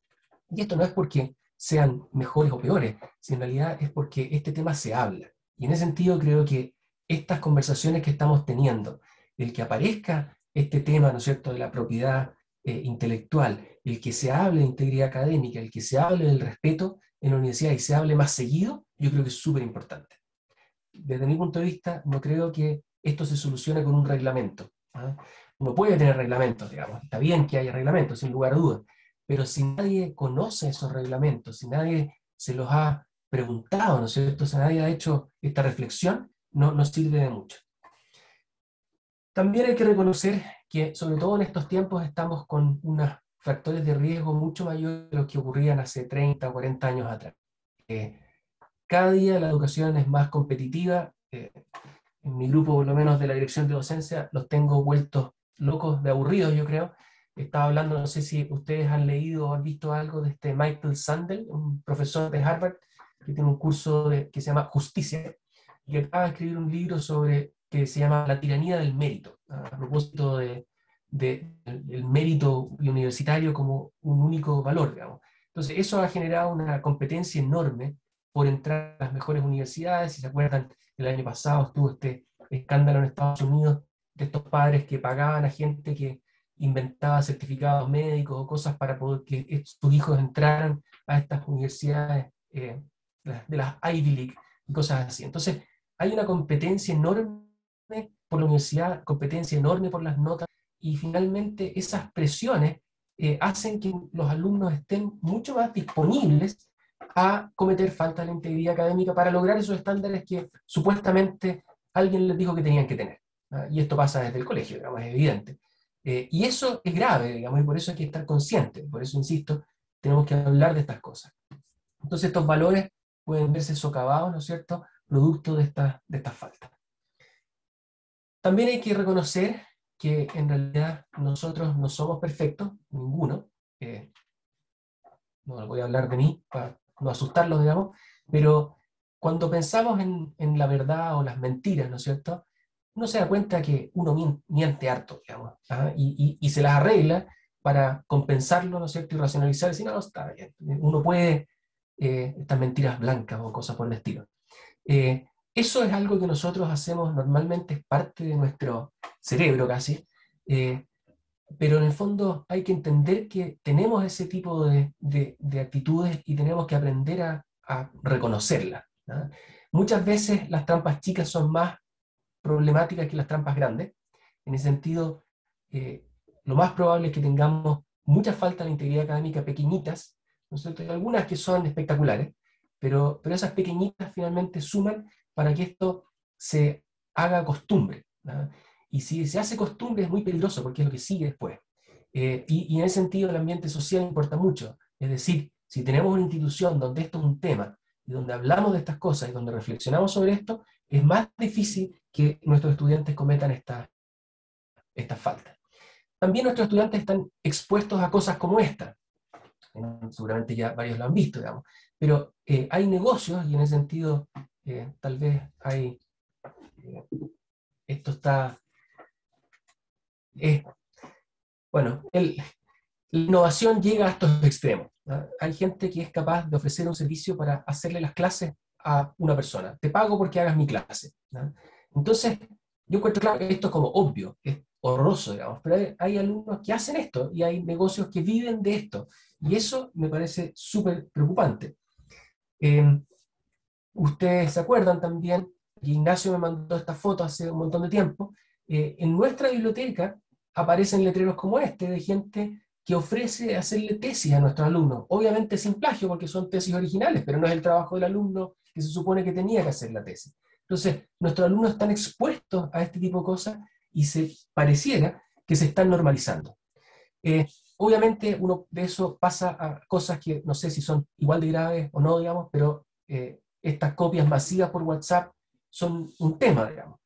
Speaker 4: Y esto no es porque sean mejores o peores, sino en realidad es porque este tema se habla. Y en ese sentido creo que estas conversaciones que estamos teniendo, el que aparezca este tema, ¿no es cierto?, de la propiedad intelectual, el que se hable de integridad académica, el que se hable del respeto en la universidad y se hable más seguido, yo creo que es súper importante. Desde mi punto de vista, no creo que esto se solucione con un reglamento. ¿Ah? Uno puede tener reglamentos, digamos, está bien que haya reglamentos, sin lugar a dudas, pero si nadie conoce esos reglamentos, si nadie se los ha preguntado, ¿no es cierto?, si nadie ha hecho esta reflexión, no sirve de mucho. También hay que reconocer que, sobre todo en estos tiempos, estamos con unos factores de riesgo mucho mayores de los que ocurrían hace 30 o 40 años atrás. Cada día la educación es más competitiva. En mi grupo, por lo menos de la dirección de docencia, los tengo vueltos locos de aburridos, yo creo. Estaba hablando, no sé si ustedes han leído o han visto algo de este Michael Sandel, un profesor de Harvard, que tiene un curso que se llama Justicia, y que acaba de escribir un libro que se llama La tiranía del mérito, a propósito de del mérito universitario como un único valor, digamos. Entonces, eso ha generado una competencia enorme por entrar a las mejores universidades. Si se acuerdan, el año pasado estuvo este escándalo en Estados Unidos de estos padres que pagaban a gente que inventaba certificados médicos o cosas para poder que sus hijos entraran a estas universidades de las Ivy League y cosas así. Entonces, hay una competencia enorme por la universidad, competencia enorme por las notas, y finalmente esas presiones hacen que los alumnos estén mucho más disponibles a cometer falta de la integridad académica para lograr esos estándares que supuestamente alguien les dijo que tenían que tener. Y esto pasa desde el colegio, digamos, es evidente. Y eso es grave, digamos, y por eso hay que estar conscientes. Por eso, insisto, tenemos que hablar de estas cosas. Entonces estos valores pueden verse socavados, ¿no es cierto?, producto de estas faltas. También hay que reconocer que en realidad nosotros no somos perfectos, ninguno. No voy a hablar de mí para no asustarlos, digamos, pero cuando pensamos en la verdad o las mentiras, ¿no es cierto?, uno se da cuenta que uno miente harto, digamos, y se las arregla para compensarlo, ¿no es cierto?, y racionalizar, y decir, no, está bien, uno puede, estas mentiras blancas o cosas por el estilo. Eso es algo que nosotros hacemos normalmente, es parte de nuestro cerebro casi, pero en el fondo hay que entender que tenemos ese tipo de actitudes y tenemos que aprender a reconocerlas, ¿no? Muchas veces las trampas chicas son más problemáticas que las trampas grandes. En ese sentido, lo más probable es que tengamos mucha falta de integridad académica pequeñitas, ¿no es cierto? Hay algunas que son espectaculares, pero esas pequeñitas finalmente suman para que esto se haga costumbre, ¿no? Y si se hace costumbre es muy peligroso porque es lo que sigue después. Y en ese sentido el ambiente social importa mucho. Es decir, si tenemos una institución donde esto es un tema, y donde hablamos de estas cosas y donde reflexionamos sobre esto, es más difícil que nuestros estudiantes cometan estas faltas. También nuestros estudiantes están expuestos a cosas como esta. Seguramente ya varios lo han visto, digamos. Pero hay negocios, y en ese sentido tal vez hay... esto está... bueno, la innovación llega a estos extremos, ¿no? Hay gente que es capaz de ofrecer un servicio para hacerle las clases a una persona. Te pago porque hagas mi clase, ¿no? Entonces, yo encuentro claro que esto es como obvio, es horroroso, digamos, pero hay alumnos que hacen esto y hay negocios que viven de esto. Y eso me parece súper preocupante. Ustedes se acuerdan también, que Ignacio me mandó esta foto hace un montón de tiempo, en nuestra biblioteca aparecen letreros como este, de gente que ofrece hacerle tesis a nuestros alumnos, obviamente sin plagio porque son tesis originales, pero no es el trabajo del alumno que se supone que tenía que hacer la tesis. Entonces, nuestros alumnos están expuestos a este tipo de cosas y se pareciera que se están normalizando. Obviamente uno de eso pasa a cosas que no sé si son igual de graves o no, digamos, pero estas copias masivas por WhatsApp son un tema, digamos.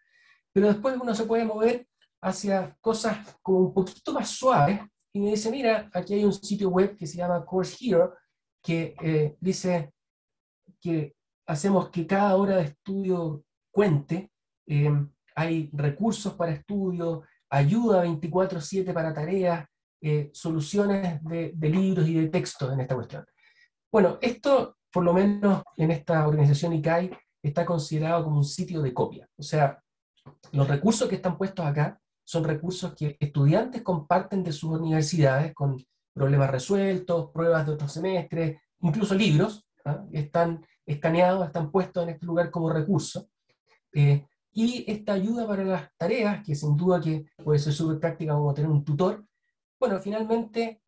Speaker 4: Pero después uno se puede mover hacia cosas como un poquito más suaves y me dice, mira, aquí hay un sitio web que se llama Course Hero que dice que hacemos que cada hora de estudio cuente, hay recursos para estudio, ayuda 24/7 para tareas, soluciones de libros y de textos en esta cuestión. Bueno, esto, por lo menos en esta organización ICAI, está considerado como un sitio de copia. O sea, los recursos que están puestos acá son recursos que estudiantes comparten de sus universidades con problemas resueltos, pruebas de otros semestres, incluso libros, ¿ah? Están escaneados, están puestos en este lugar como recurso. Y esta ayuda para las tareas, que sin duda que puede ser súper práctica como tener un tutor, bueno, finalmente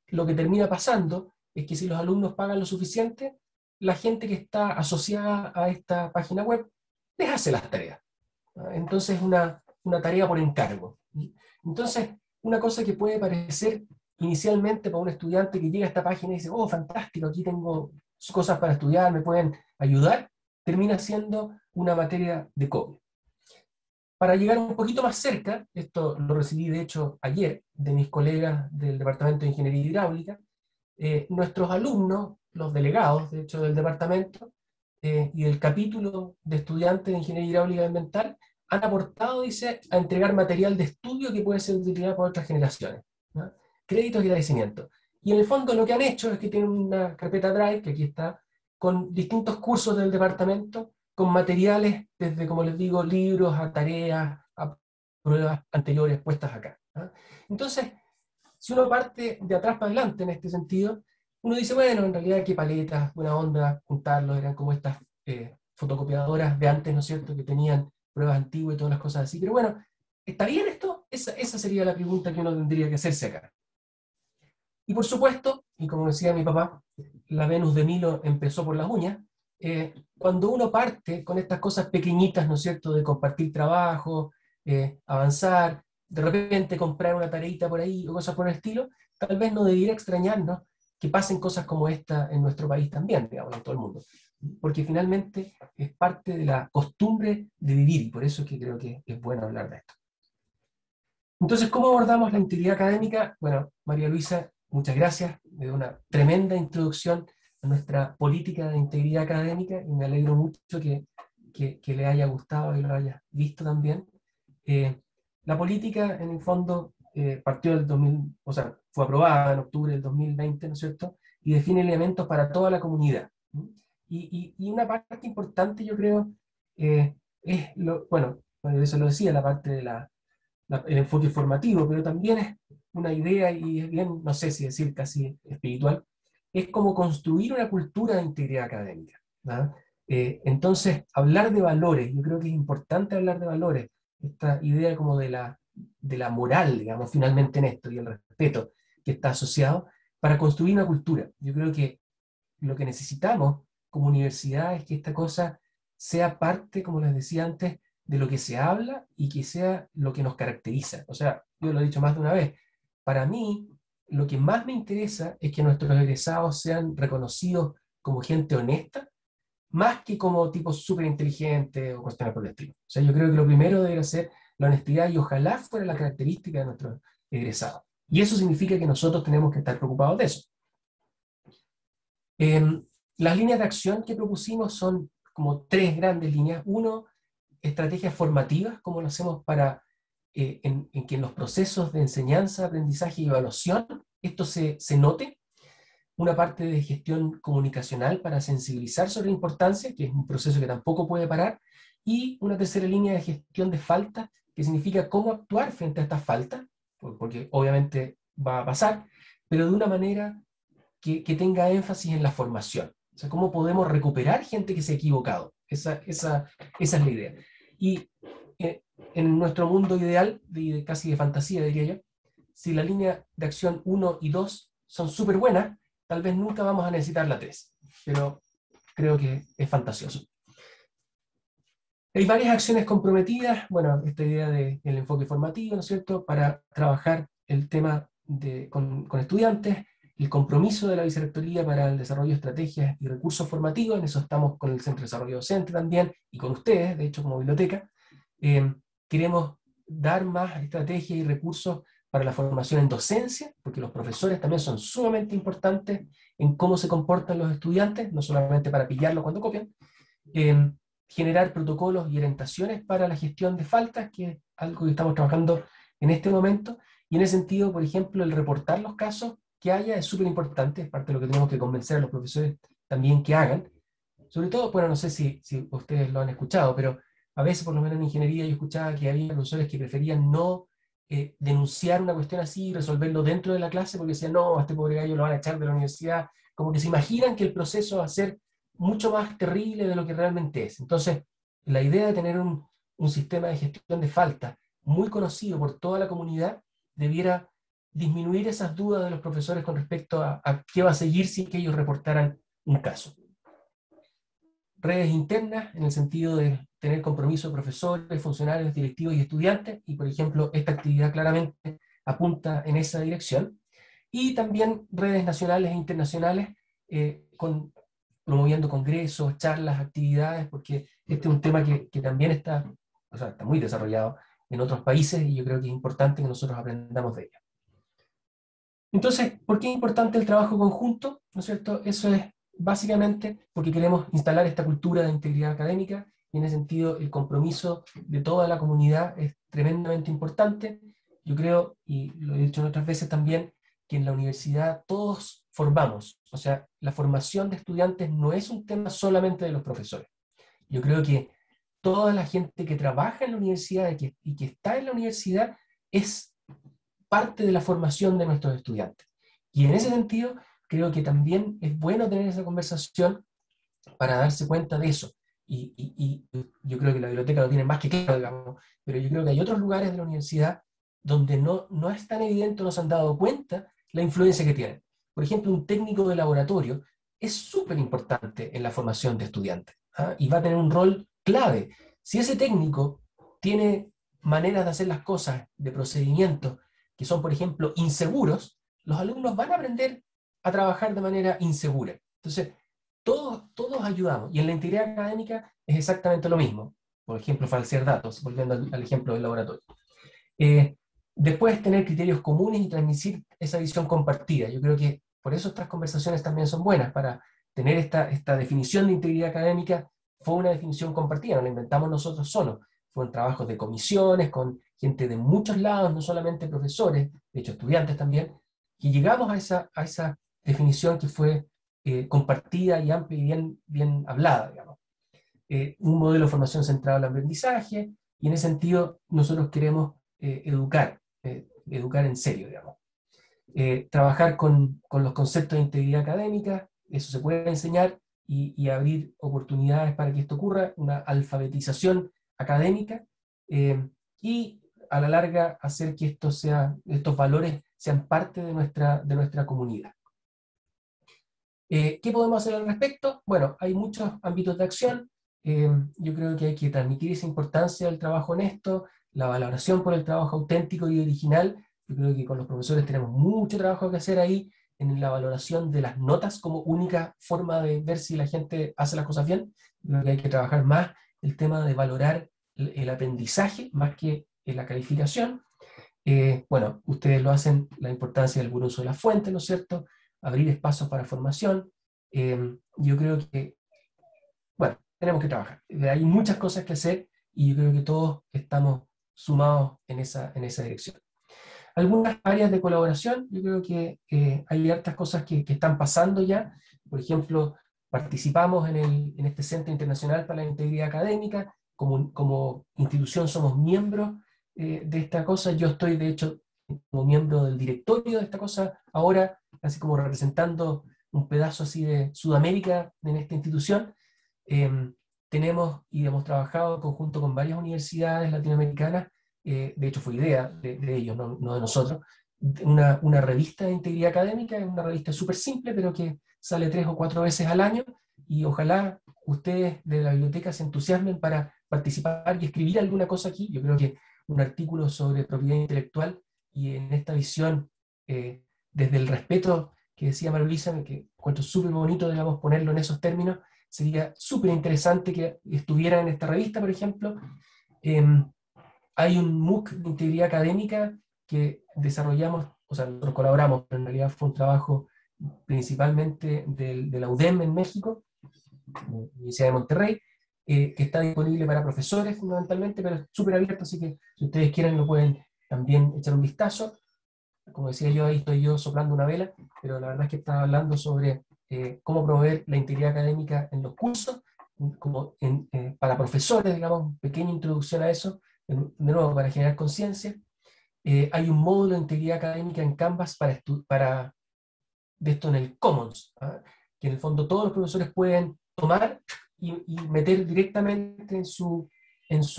Speaker 4: lo que termina pasando es que si los alumnos pagan lo suficiente, la gente que está asociada a esta página web les hace las tareas. Entonces es una tarea por encargo. Entonces, una cosa que puede parecer inicialmente para un estudiante que llega a esta página y dice, oh, fantástico, aquí tengo cosas para estudiar, me pueden ayudar, termina siendo una materia de copia. Para llegar un poquito más cerca, esto lo recibí de hecho ayer de mis colegas del Departamento de Ingeniería Hidráulica, nuestros alumnos, los delegados de hecho del departamento y del capítulo de estudiantes de Ingeniería Hidráulica y Ambiental, han aportado, dice, a entregar material de estudio que puede ser utilizado por otras generaciones, ¿no? Créditos y agradecimientos. Y en el fondo lo que han hecho es que tienen una carpeta Drive, que aquí está, con distintos cursos del departamento, con materiales desde, como les digo, libros a tareas, a pruebas anteriores puestas acá, ¿no? Entonces, si uno parte de atrás para adelante en este sentido, uno dice, bueno, en realidad qué paletas, buena onda, juntarlos, eran como estas fotocopiadoras de antes, ¿no es cierto?, que tenían pruebas antiguas y todas las cosas así. Pero bueno, ¿está bien esto? Esa sería la pregunta que uno tendría que hacerse acá. Y por supuesto, y como decía mi papá, la Venus de Milo empezó por las uñas. Cuando uno parte con estas cosas pequeñitas, ¿no es cierto?, de compartir trabajo, avanzar, de repente comprar una tareita por ahí o cosas por el estilo, tal vez no debiera extrañarnos que pasen cosas como esta en nuestro país también, digamos, en todo el mundo. Porque finalmente es parte de la costumbre de vivir, y por eso es que creo que es bueno hablar de esto. Entonces, ¿cómo abordamos la integridad académica? Bueno, María Luisa, muchas gracias, me dio una tremenda introducción a nuestra política de integridad académica, y me alegro mucho que le haya gustado y lo haya visto también. La política, en el fondo, partió del 2000, o sea, fue aprobada en octubre del 2020, ¿no es cierto?, y define elementos para toda la comunidad. Y una parte importante, yo creo, es, bueno, eso lo decía, la parte de el enfoque formativo, pero también es una idea, y es bien, no sé si decir casi espiritual, es como construir una cultura de integridad académica, ¿no? Entonces, hablar de valores, yo creo que es importante hablar de valores, esta idea como de la moral, digamos, finalmente en esto, y el respeto que está asociado, para construir una cultura. Yo creo que lo que necesitamos como universidad es que esta cosa sea parte, como les decía antes, de lo que se habla y que sea lo que nos caracteriza. O sea, yo lo he dicho más de una vez, para mí lo que más me interesa es que nuestros egresados sean reconocidos como gente honesta, más que como tipos súper inteligentes o cuestiones por el estilo. O sea, yo creo que lo primero debería ser la honestidad, y ojalá fuera la característica de nuestros egresados. Y eso significa que nosotros tenemos que estar preocupados de eso. Las líneas de acción que propusimos son como tres grandes líneas. Uno, estrategias formativas, como lo hacemos para en que en los procesos de enseñanza, aprendizaje y evaluación esto se note. Una parte de gestión comunicacional para sensibilizar sobre la importancia, que es un proceso que tampoco puede parar. Y una tercera línea de gestión de faltas, que significa cómo actuar frente a estas faltas, porque obviamente va a pasar, pero de una manera que tenga énfasis en la formación. O sea, cómo podemos recuperar gente que se ha equivocado. Esa es la idea. Y en nuestro mundo ideal, casi de fantasía, diría yo, si la línea de acción 1 y 2 son súper buenas, tal vez nunca vamos a necesitar la 3, pero creo que es fantasioso. Hay varias acciones comprometidas, bueno, esta idea del enfoque formativo, ¿no es cierto?, para trabajar el tema con estudiantes, el compromiso de la Vicerrectoría para el desarrollo de estrategias y recursos formativos, en eso estamos con el Centro de Desarrollo Docente también, y con ustedes, de hecho, como biblioteca. Queremos dar más estrategias y recursos para la formación en docencia, porque los profesores también son sumamente importantes en cómo se comportan los estudiantes, no solamente para pillarlos cuando copian. Generar protocolos y orientaciones para la gestión de faltas, que es algo que estamos trabajando en este momento, y en ese sentido, por ejemplo, el reportar los casos que haya es súper importante, es parte de lo que tenemos que convencer a los profesores también que hagan. Sobre todo, bueno, no sé si ustedes lo han escuchado, pero a veces, por lo menos en ingeniería, yo escuchaba que había profesores que preferían no denunciar una cuestión así y resolverlo dentro de la clase, porque decían, no, a este pobre gallo lo van a echar de la universidad, como que se imaginan que el proceso va a ser mucho más terrible de lo que realmente es. Entonces, la idea de tener un sistema de gestión de faltas muy conocido por toda la comunidad debiera disminuir esas dudas de los profesores con respecto a qué va a seguir si que ellos reportaran un caso. Redes internas, en el sentido de tener compromiso de profesores, funcionarios, directivos y estudiantes, y por ejemplo, esta actividad claramente apunta en esa dirección. Y también redes nacionales e internacionales, promoviendo congresos, charlas, actividades, porque este es un tema que también está muy desarrollado en otros países, y yo creo que es importante que nosotros aprendamos de ello. Entonces, ¿por qué es importante el trabajo conjunto? ¿No es cierto? Eso es básicamente porque queremos instalar esta cultura de integridad académica y en ese sentido el compromiso de toda la comunidad es tremendamente importante. Yo creo, y lo he dicho otras veces también, que en la universidad todos formamos, o sea, la formación de estudiantes no es un tema solamente de los profesores. Yo creo que toda la gente que trabaja en la universidad y que está en la universidad es parte de la formación de nuestros estudiantes. Y en ese sentido, creo que también es bueno tener esa conversación para darse cuenta de eso. Y yo creo que la biblioteca lo tiene más que claro, digamos, pero yo creo que hay otros lugares de la universidad donde no es tan evidente, no se han dado cuenta la influencia que tienen. Por ejemplo, un técnico de laboratorio es súper importante en la formación de estudiantes, ¿ah? Y va a tener un rol clave. Si ese técnico tiene maneras de hacer las cosas, de procedimientos, que son, por ejemplo, inseguros, los alumnos van a aprender a trabajar de manera insegura. Entonces, todos ayudamos. Y en la integridad académica es exactamente lo mismo. Por ejemplo, falsear datos, volviendo al ejemplo del laboratorio. Después, tener criterios comunes y transmitir esa visión compartida. Yo creo que por eso estas conversaciones también son buenas, para tener esta definición de integridad académica. Fue una definición compartida, no la inventamos nosotros solos. Fueron trabajos de comisiones, con gente de muchos lados, no solamente profesores, de hecho estudiantes también, y llegamos a esa definición que fue compartida y amplia y bien hablada, digamos. Un modelo de formación centrado en el aprendizaje, y en ese sentido nosotros queremos educar en serio, digamos. Trabajar con los conceptos de integridad académica, eso se puede enseñar, y abrir oportunidades para que esto ocurra, una alfabetización académica, y a la larga hacer que estos valores sean parte de nuestra comunidad. ¿Qué podemos hacer al respecto? Bueno, hay muchos ámbitos de acción. Yo creo que hay que transmitir esa importancia del trabajo honesto, la valoración por el trabajo auténtico y original. Yo creo que con los profesores tenemos mucho trabajo que hacer ahí, en la valoración de las notas como única forma de ver si la gente hace las cosas bien. Yo creo que hay que trabajar más el tema de valorar el aprendizaje más que la calificación. Bueno, ustedes lo hacen, la importancia del buen uso de la fuente, ¿no es cierto? Abrir espacios para formación. Yo creo que, bueno, tenemos que trabajar. Hay muchas cosas que hacer y yo creo que todos estamos sumados en esa dirección. Algunas áreas de colaboración, yo creo que hay hartas cosas que están pasando ya. Por ejemplo, participamos en este Centro Internacional para la Integridad Académica. Como institución somos miembros de esta cosa. Yo estoy, de hecho, como miembro del directorio de esta cosa ahora, así como representando un pedazo así de Sudamérica en esta institución. Tenemos y hemos trabajado en conjunto con varias universidades latinoamericanas. De hecho fue idea de ellos, no de nosotros, una revista de integridad académica. Es una revista súper simple, pero que sale 3 o 4 veces al año, y ojalá ustedes de la biblioteca se entusiasmen para participar y escribir alguna cosa aquí. Yo creo que un artículo sobre propiedad intelectual, y en esta visión, desde el respeto que decía María Luisa, que encuentro súper bonito, digamos, ponerlo en esos términos, sería súper interesante que estuviera en esta revista, por ejemplo. Hay un MOOC de integridad académica que desarrollamos, o sea, nosotros colaboramos, pero en realidad fue un trabajo principalmente de la UDEM en México, Universidad de Monterrey, que está disponible para profesores fundamentalmente, pero es súper abierto, así que si ustedes quieren lo pueden también echar un vistazo. Como decía yo, ahí estoy yo soplando una vela, pero la verdad es que estaba hablando sobre cómo promover la integridad académica en los cursos, para profesores, digamos, pequeña introducción a eso, de nuevo, para generar conciencia. Hay un módulo de integridad académica en Canvas de esto en el Commons, ¿ah? Que en el fondo todos los profesores pueden tomar y meter directamente en su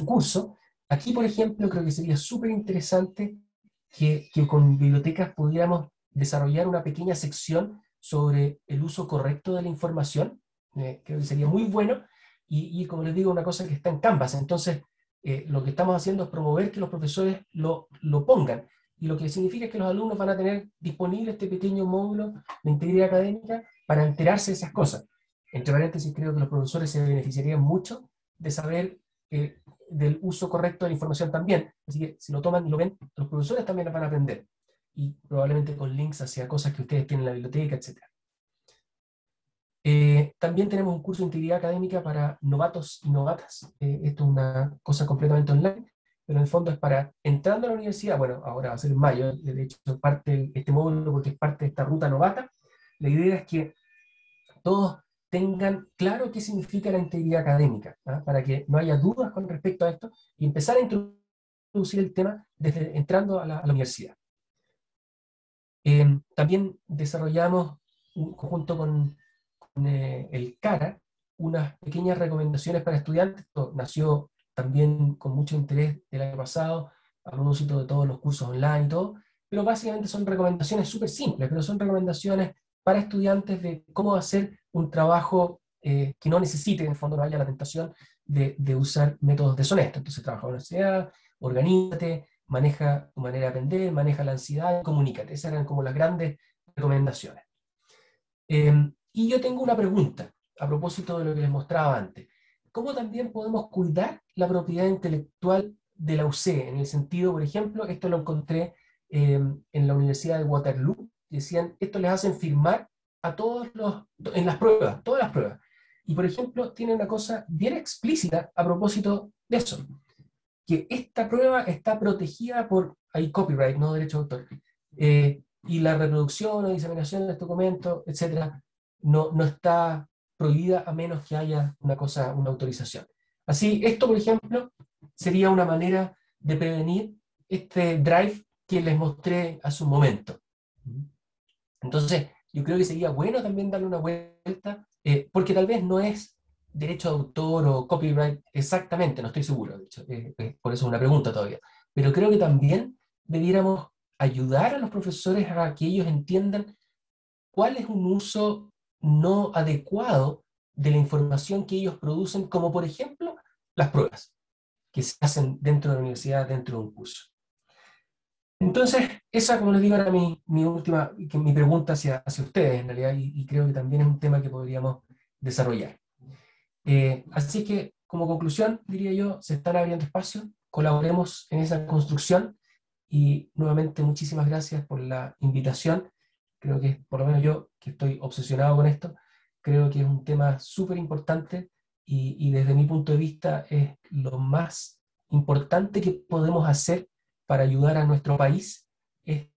Speaker 4: curso. Aquí, por ejemplo, creo que sería súper interesante que con bibliotecas pudiéramos desarrollar una pequeña sección sobre el uso correcto de la información. Creo que sería muy bueno, y como les digo, una cosa que está en Canvas. Entonces, lo que estamos haciendo es promover que los profesores lo pongan, y lo que significa es que los alumnos van a tener disponible este pequeño módulo de integridad académica para enterarse de esas cosas. Entre paréntesis, creo que los profesores se beneficiarían mucho de saber del uso correcto de la información también. Así que si lo toman y lo ven, los profesores también van a aprender, y probablemente con links hacia cosas que ustedes tienen en la biblioteca, etc. También tenemos un curso de integridad académica para novatos y novatas. Esto es una cosa completamente online, pero en el fondo es para entrando a la universidad. Bueno, ahora va a ser en mayo, de hecho este módulo porque es parte de esta ruta novata. La idea es que todos tengan claro qué significa la integridad académica, ¿ah? Para que no haya dudas con respecto a esto y empezar a introducir el tema desde entrando a la universidad. También desarrollamos, junto con el CARA, unas pequeñas recomendaciones para estudiantes. Esto nació también con mucho interés el año pasado, a propósito de todos los cursos online y todo, pero básicamente son recomendaciones súper simples, pero son recomendaciones para estudiantes de cómo hacer un trabajo que no necesite, en el fondo no haya la tentación de usar métodos deshonestos. Entonces, trabaja en la universidad, organízate, maneja tu manera de aprender, maneja la ansiedad y comunícate. Esas eran como las grandes recomendaciones. Y yo tengo una pregunta a propósito de lo que les mostraba antes. ¿Cómo también podemos cuidar la propiedad intelectual de la UC? En el sentido, por ejemplo, esto lo encontré en la Universidad de Waterloo, decían, esto les hacen firmar a en las pruebas, todas las pruebas. Y, por ejemplo, tiene una cosa bien explícita a propósito de eso, que esta prueba está protegida por, hay copyright, no derecho de autor, y la reproducción o diseminación de este documento, etcétera, no está prohibida a menos que haya una autorización. Así, esto, por ejemplo, sería una manera de prevenir este drive que les mostré hace un momento. Entonces, yo creo que sería bueno también darle una vuelta, porque tal vez no es derecho de autor o copyright exactamente, no estoy seguro, de hecho, por eso es una pregunta todavía. Pero creo que también debiéramos ayudar a los profesores a que ellos entiendan cuál es un uso no adecuado de la información que ellos producen, como por ejemplo las pruebas que se hacen dentro de la universidad, dentro de un curso. Entonces, esa, como les digo, era mi pregunta hacia ustedes, en realidad, y creo que también es un tema que podríamos desarrollar. Así que, como conclusión, diría yo, se están abriendo espacios, colaboremos en esa construcción, y nuevamente muchísimas gracias por la invitación. Creo que, por lo menos yo, que estoy obsesionado con esto, creo que es un tema súper importante, y desde mi punto de vista es lo más importante que podemos hacer para ayudar a nuestro país, es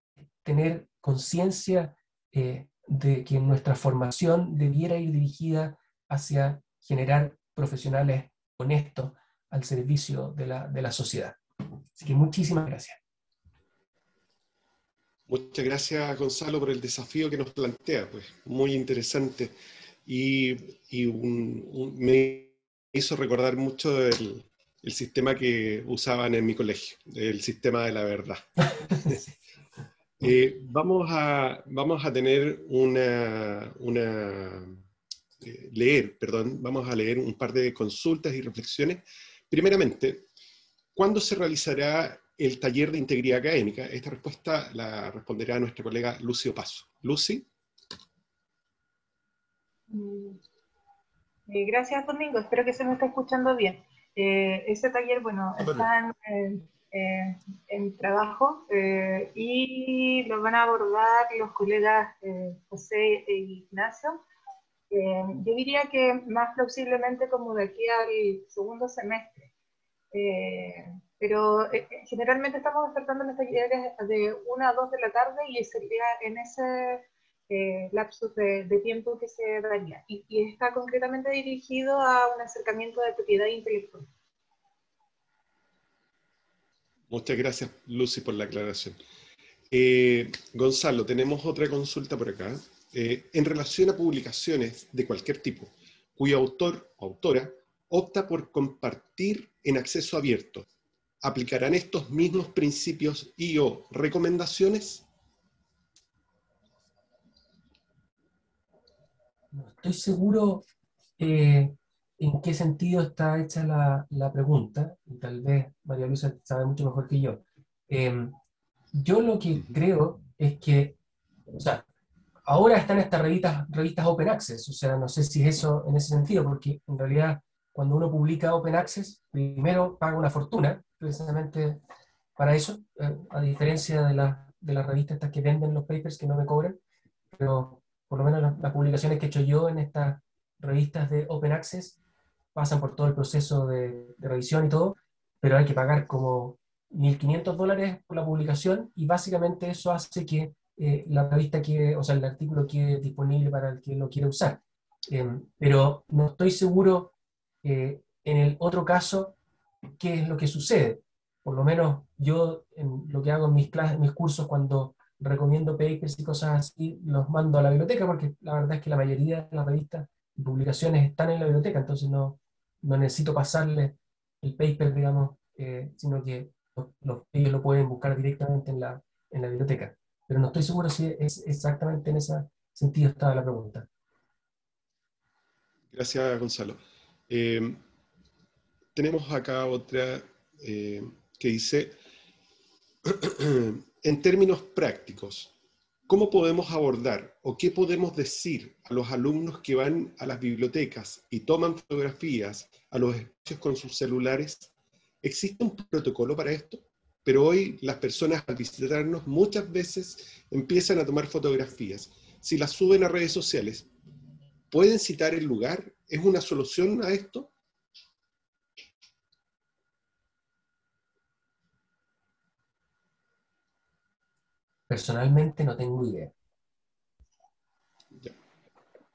Speaker 4: tener conciencia de que nuestra formación debiera ir dirigida hacia generar profesionales honestos al servicio de la sociedad. Así que muchísimas gracias.
Speaker 1: Muchas gracias, Gonzalo, por el desafío que nos plantea, pues muy interesante. Y me hizo recordar mucho el sistema que usaban en mi colegio, el sistema de la verdad. Vamos a tener vamos a leer un par de consultas y reflexiones. Primeramente, ¿cuándo se realizará el taller de integridad académica? Esta respuesta la responderá nuestra colega Lucy Opaso. Lucy.
Speaker 5: Gracias, Domingo. Espero que se me esté escuchando bien. Ese taller, bueno, está en trabajo y lo van a abordar los colegas José e Ignacio. Yo diría que más plausiblemente como de aquí al segundo semestre. Pero generalmente estamos ofertando los talleres de 1 a 2 de la tarde y sería en ese lapsus de tiempo que se daría. Y está concretamente dirigido a un acercamiento de propiedad intelectual.
Speaker 1: Muchas gracias, Lucy, por la aclaración. Gonzalo, tenemos otra consulta por acá. En relación a publicaciones de cualquier tipo, cuyo autor o autora opta por compartir en acceso abierto, ¿aplicarán estos mismos principios y/o recomendaciones?
Speaker 4: No estoy seguro en qué sentido está hecha la pregunta, y tal vez María Luisa sabe mucho mejor que yo. Yo lo que creo es que, o sea, ahora están estas revistas Open Access, o sea, no sé si es eso en ese sentido, porque en realidad cuando uno publica Open Access, primero paga una fortuna, precisamente para eso, a diferencia de las revistas estas que venden los papers que no me cobran, pero por lo menos las publicaciones que he hecho yo en estas revistas de Open Access, pasan por todo el proceso de revisión y todo, pero hay que pagar como $1.500 por la publicación, y básicamente eso hace que la revista quede, o sea, el artículo quede disponible para el que lo quiera usar. Pero no estoy seguro en el otro caso qué es lo que sucede. Por lo menos yo, en lo que hago en mis clases, en mis cursos, cuando recomiendo papers y cosas así, los mando a la biblioteca, porque la verdad es que la mayoría de las revistas y publicaciones están en la biblioteca, entonces no necesito pasarle el paper, digamos, sino que ellos lo pueden buscar directamente en la biblioteca. Pero no estoy seguro si es exactamente en ese sentido estaba la pregunta.
Speaker 1: Gracias, Gonzalo. Tenemos acá otra que dice, en términos prácticos, ¿cómo podemos abordar o qué podemos decir a los alumnos que van a las bibliotecas y toman fotografías a los espacios con sus celulares? ¿Existe un protocolo para esto? Pero hoy las personas al visitarnos muchas veces empiezan a tomar fotografías. Si las suben a redes sociales, ¿pueden citar el lugar? ¿Es una solución a esto?
Speaker 4: Personalmente no tengo idea.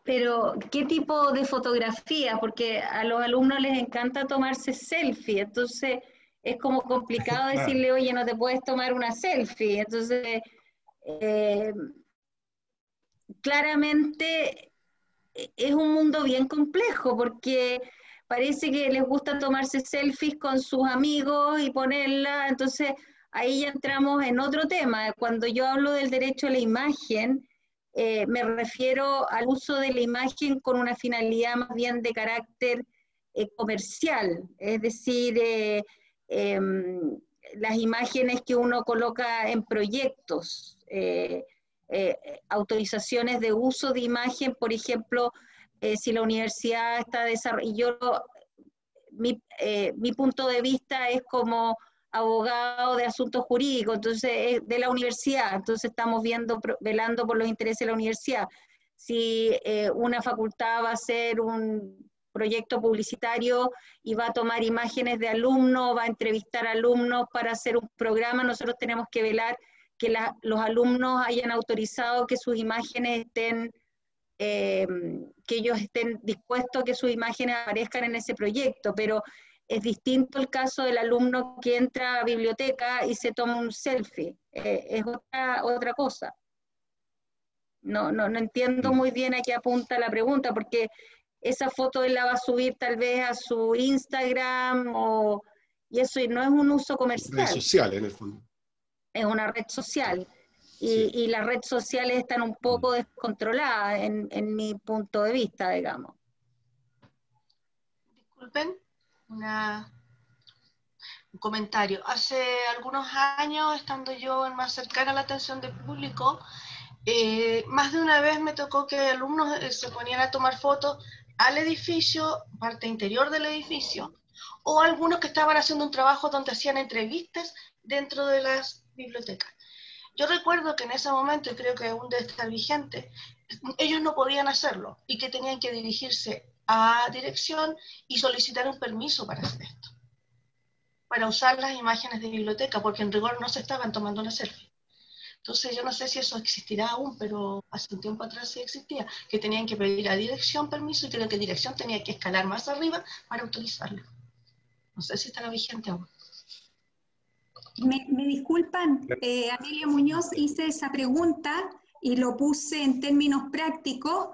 Speaker 2: Pero, ¿qué tipo de fotografía? Porque a los alumnos les encanta tomarse selfie, entonces es como complicado decirle, oye, no te puedes tomar una selfie. Entonces, claramente es un mundo bien complejo, porque parece que les gusta tomarse selfies con sus amigos y ponerla, entonces ahí ya entramos en otro tema. Cuando yo hablo del derecho a la imagen, me refiero al uso de la imagen con una finalidad más bien de carácter comercial, es decir, las imágenes que uno coloca en proyectos, autorizaciones de uso de imagen, por ejemplo, si la universidad está desarrollando, mi punto de vista es como abogado de asuntos jurídicos, entonces de la universidad, entonces estamos velando por los intereses de la universidad. Si una facultad va a hacer un proyecto publicitario y va a tomar imágenes de alumnos, va a entrevistar alumnos para hacer un programa, nosotros tenemos que velar que los alumnos hayan autorizado que sus imágenes estén, que ellos estén dispuestos a que sus imágenes aparezcan en ese proyecto, pero es distinto el caso del alumno que entra a biblioteca y se toma un selfie, es otra cosa. No entiendo muy bien a qué apunta la pregunta, porque esa foto él la va a subir tal vez a su Instagram, y eso no es un uso comercial.
Speaker 1: Redes sociales, en el fondo.
Speaker 2: Es una red social.
Speaker 1: Sí.
Speaker 2: Y las redes sociales están un poco descontroladas en mi punto de vista, digamos.
Speaker 6: Disculpen, un comentario. Hace algunos años, estando yo más cercana a la atención del público, más de una vez me tocó que alumnos se ponían a tomar fotos al edificio, parte interior del edificio, o algunos que estaban haciendo un trabajo donde hacían entrevistas dentro de las bibliotecas. Yo recuerdo que en ese momento, y creo que aún debe estar vigente, ellos no podían hacerlo y que tenían que dirigirse a dirección y solicitar un permiso para hacer esto, para usar las imágenes de biblioteca, porque en rigor no se estaban tomando una selfie. Entonces yo no sé si eso existirá aún, pero hace un tiempo atrás sí existía, que tenían que pedir a dirección permiso y creo que dirección tenía que escalar más arriba para autorizarlo. No sé si estará vigente aún.
Speaker 7: Me disculpan, Amelia Muñoz, hice esa pregunta y lo puse en términos prácticos,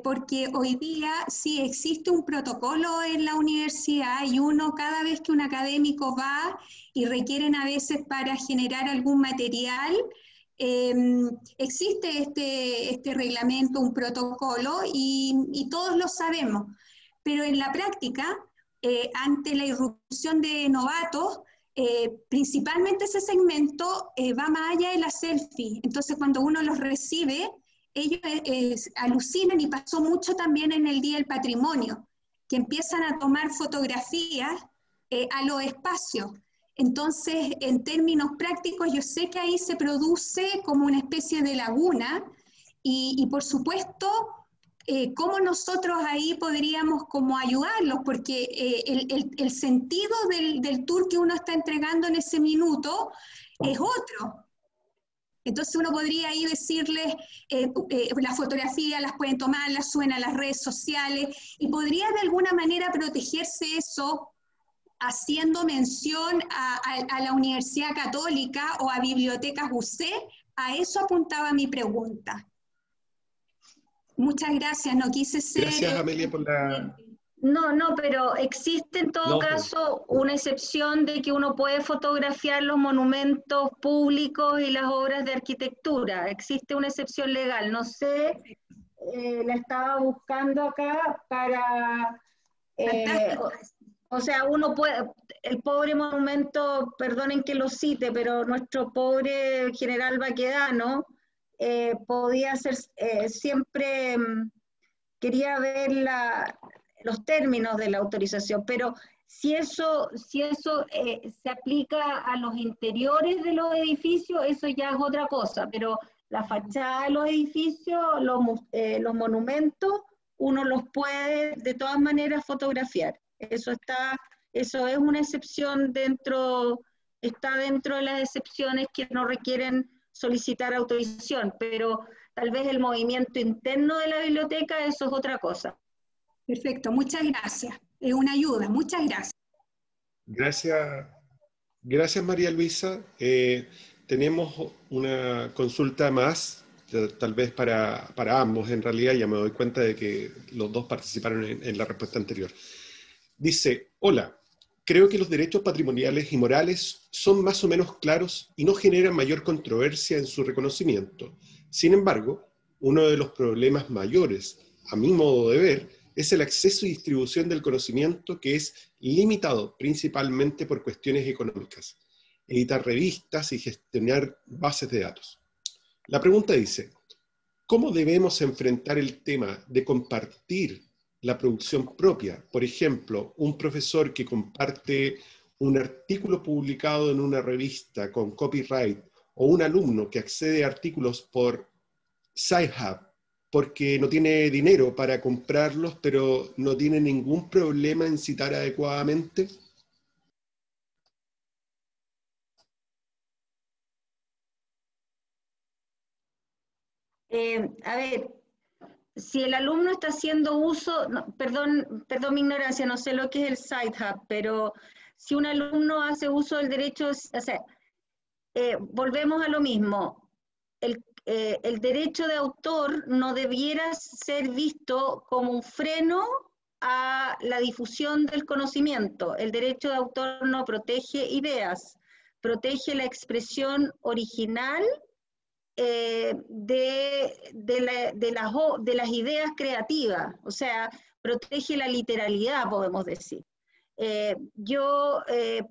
Speaker 7: porque hoy día sí existe un protocolo en la universidad y uno cada vez que un académico va y requieren a veces para generar algún material, existe este reglamento, un protocolo y todos lo sabemos, pero en la práctica, ante la irrupción de novatos, principalmente ese segmento va más allá de la selfie. Entonces cuando uno los recibe, ellos alucinan, y pasó mucho también en el Día del Patrimonio, que empiezan a tomar fotografías a los espacios. Entonces, en términos prácticos, yo sé que ahí se produce como una especie de laguna, y por supuesto, cómo nosotros ahí podríamos como ayudarlos, porque el sentido del tour que uno está entregando en ese minuto es otro. Entonces uno podría ahí decirles, las fotografías las pueden tomar, las suben a las redes sociales, y podría de alguna manera protegerse eso haciendo mención a la Universidad Católica o a Bibliotecas UC. A eso apuntaba mi pregunta. Muchas gracias, no quise ser...
Speaker 1: Gracias, Amelia, por la...
Speaker 2: No, pero existe en todo caso una excepción de que uno puede fotografiar los monumentos públicos y las obras de arquitectura. Existe una excepción legal. No sé, la estaba buscando acá para... o sea, uno puede... El pobre monumento, perdonen que lo cite, pero nuestro pobre general Baquedano podía ser siempre... quería ver los términos de la autorización, pero si eso se aplica a los interiores de los edificios, eso ya es otra cosa, pero la fachada de los edificios, los monumentos, uno los puede de todas maneras fotografiar. Eso es una excepción está dentro de las excepciones que no requieren solicitar autorización, pero tal vez el movimiento interno de la biblioteca, eso es otra cosa.
Speaker 7: Perfecto, muchas gracias. Es una ayuda, muchas gracias.
Speaker 1: Gracias, María Luisa. Tenemos una consulta más, tal vez para ambos, en realidad. Ya me doy cuenta de que los dos participaron en la respuesta anterior. Dice, hola, creo que los derechos patrimoniales y morales son más o menos claros y no generan mayor controversia en su reconocimiento. Sin embargo, uno de los problemas mayores, a mi modo de ver, es el acceso y distribución del conocimiento, que es limitado principalmente por cuestiones económicas. Editar revistas y gestionar bases de datos. La pregunta dice, ¿cómo debemos enfrentar el tema de compartir la producción propia? Por ejemplo, un profesor que comparte un artículo publicado en una revista con copyright, o un alumno que accede a artículos por Sci-Hub, porque no tiene dinero para comprarlos, pero no tiene ningún problema en citar adecuadamente.
Speaker 2: A ver, si el alumno está haciendo uso, perdón mi ignorancia, no sé lo que es el Sci-Hub, pero si un alumno hace uso del derecho, o sea, volvemos a lo mismo. El derecho de autor no debiera ser visto como un freno a la difusión del conocimiento. El derecho de autor no protege ideas, protege la expresión original de las ideas creativas, o sea, protege la literalidad, podemos decir. Yo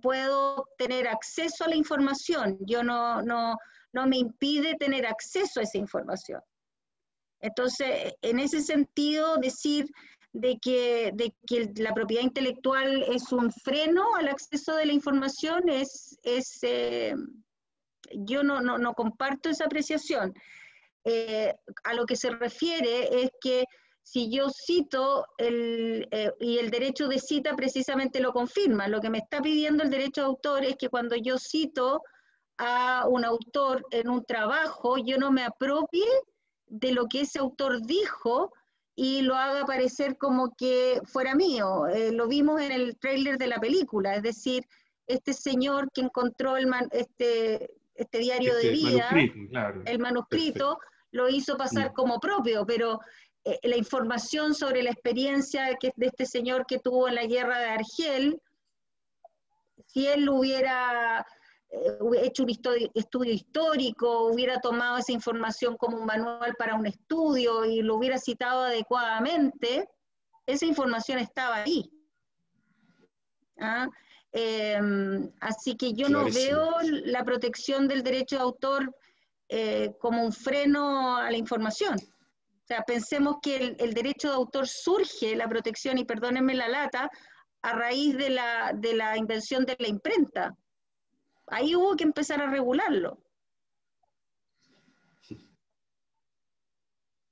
Speaker 2: puedo tener acceso a la información, yo no me impide tener acceso a esa información. Entonces, en ese sentido, decir de que la propiedad intelectual es un freno al acceso de la información yo no comparto esa apreciación. A lo que se refiere es que si yo cito, y el derecho de cita precisamente lo confirma, lo que me está pidiendo el derecho de autor es que cuando yo cito a un autor en un trabajo, yo no me apropie de lo que ese autor dijo y lo haga parecer como que fuera mío. Lo vimos en el tráiler de la película, es decir, este señor que encontró este diario de vida,
Speaker 1: claro.
Speaker 2: el manuscrito, perfecto, lo hizo pasar como propio, pero la información sobre la experiencia de este señor que tuvo en la guerra de Argel, si él hubiera hecho un estudio histórico, hubiera tomado esa información como un manual para un estudio y lo hubiera citado adecuadamente, esa información estaba ahí. ¿Ah? Así que yo no veo la protección del derecho de autor como un freno a la información. O sea, pensemos que el derecho de autor surge, la protección, y perdónenme la lata, a raíz de la invención de la imprenta. Ahí hubo que empezar a regularlo.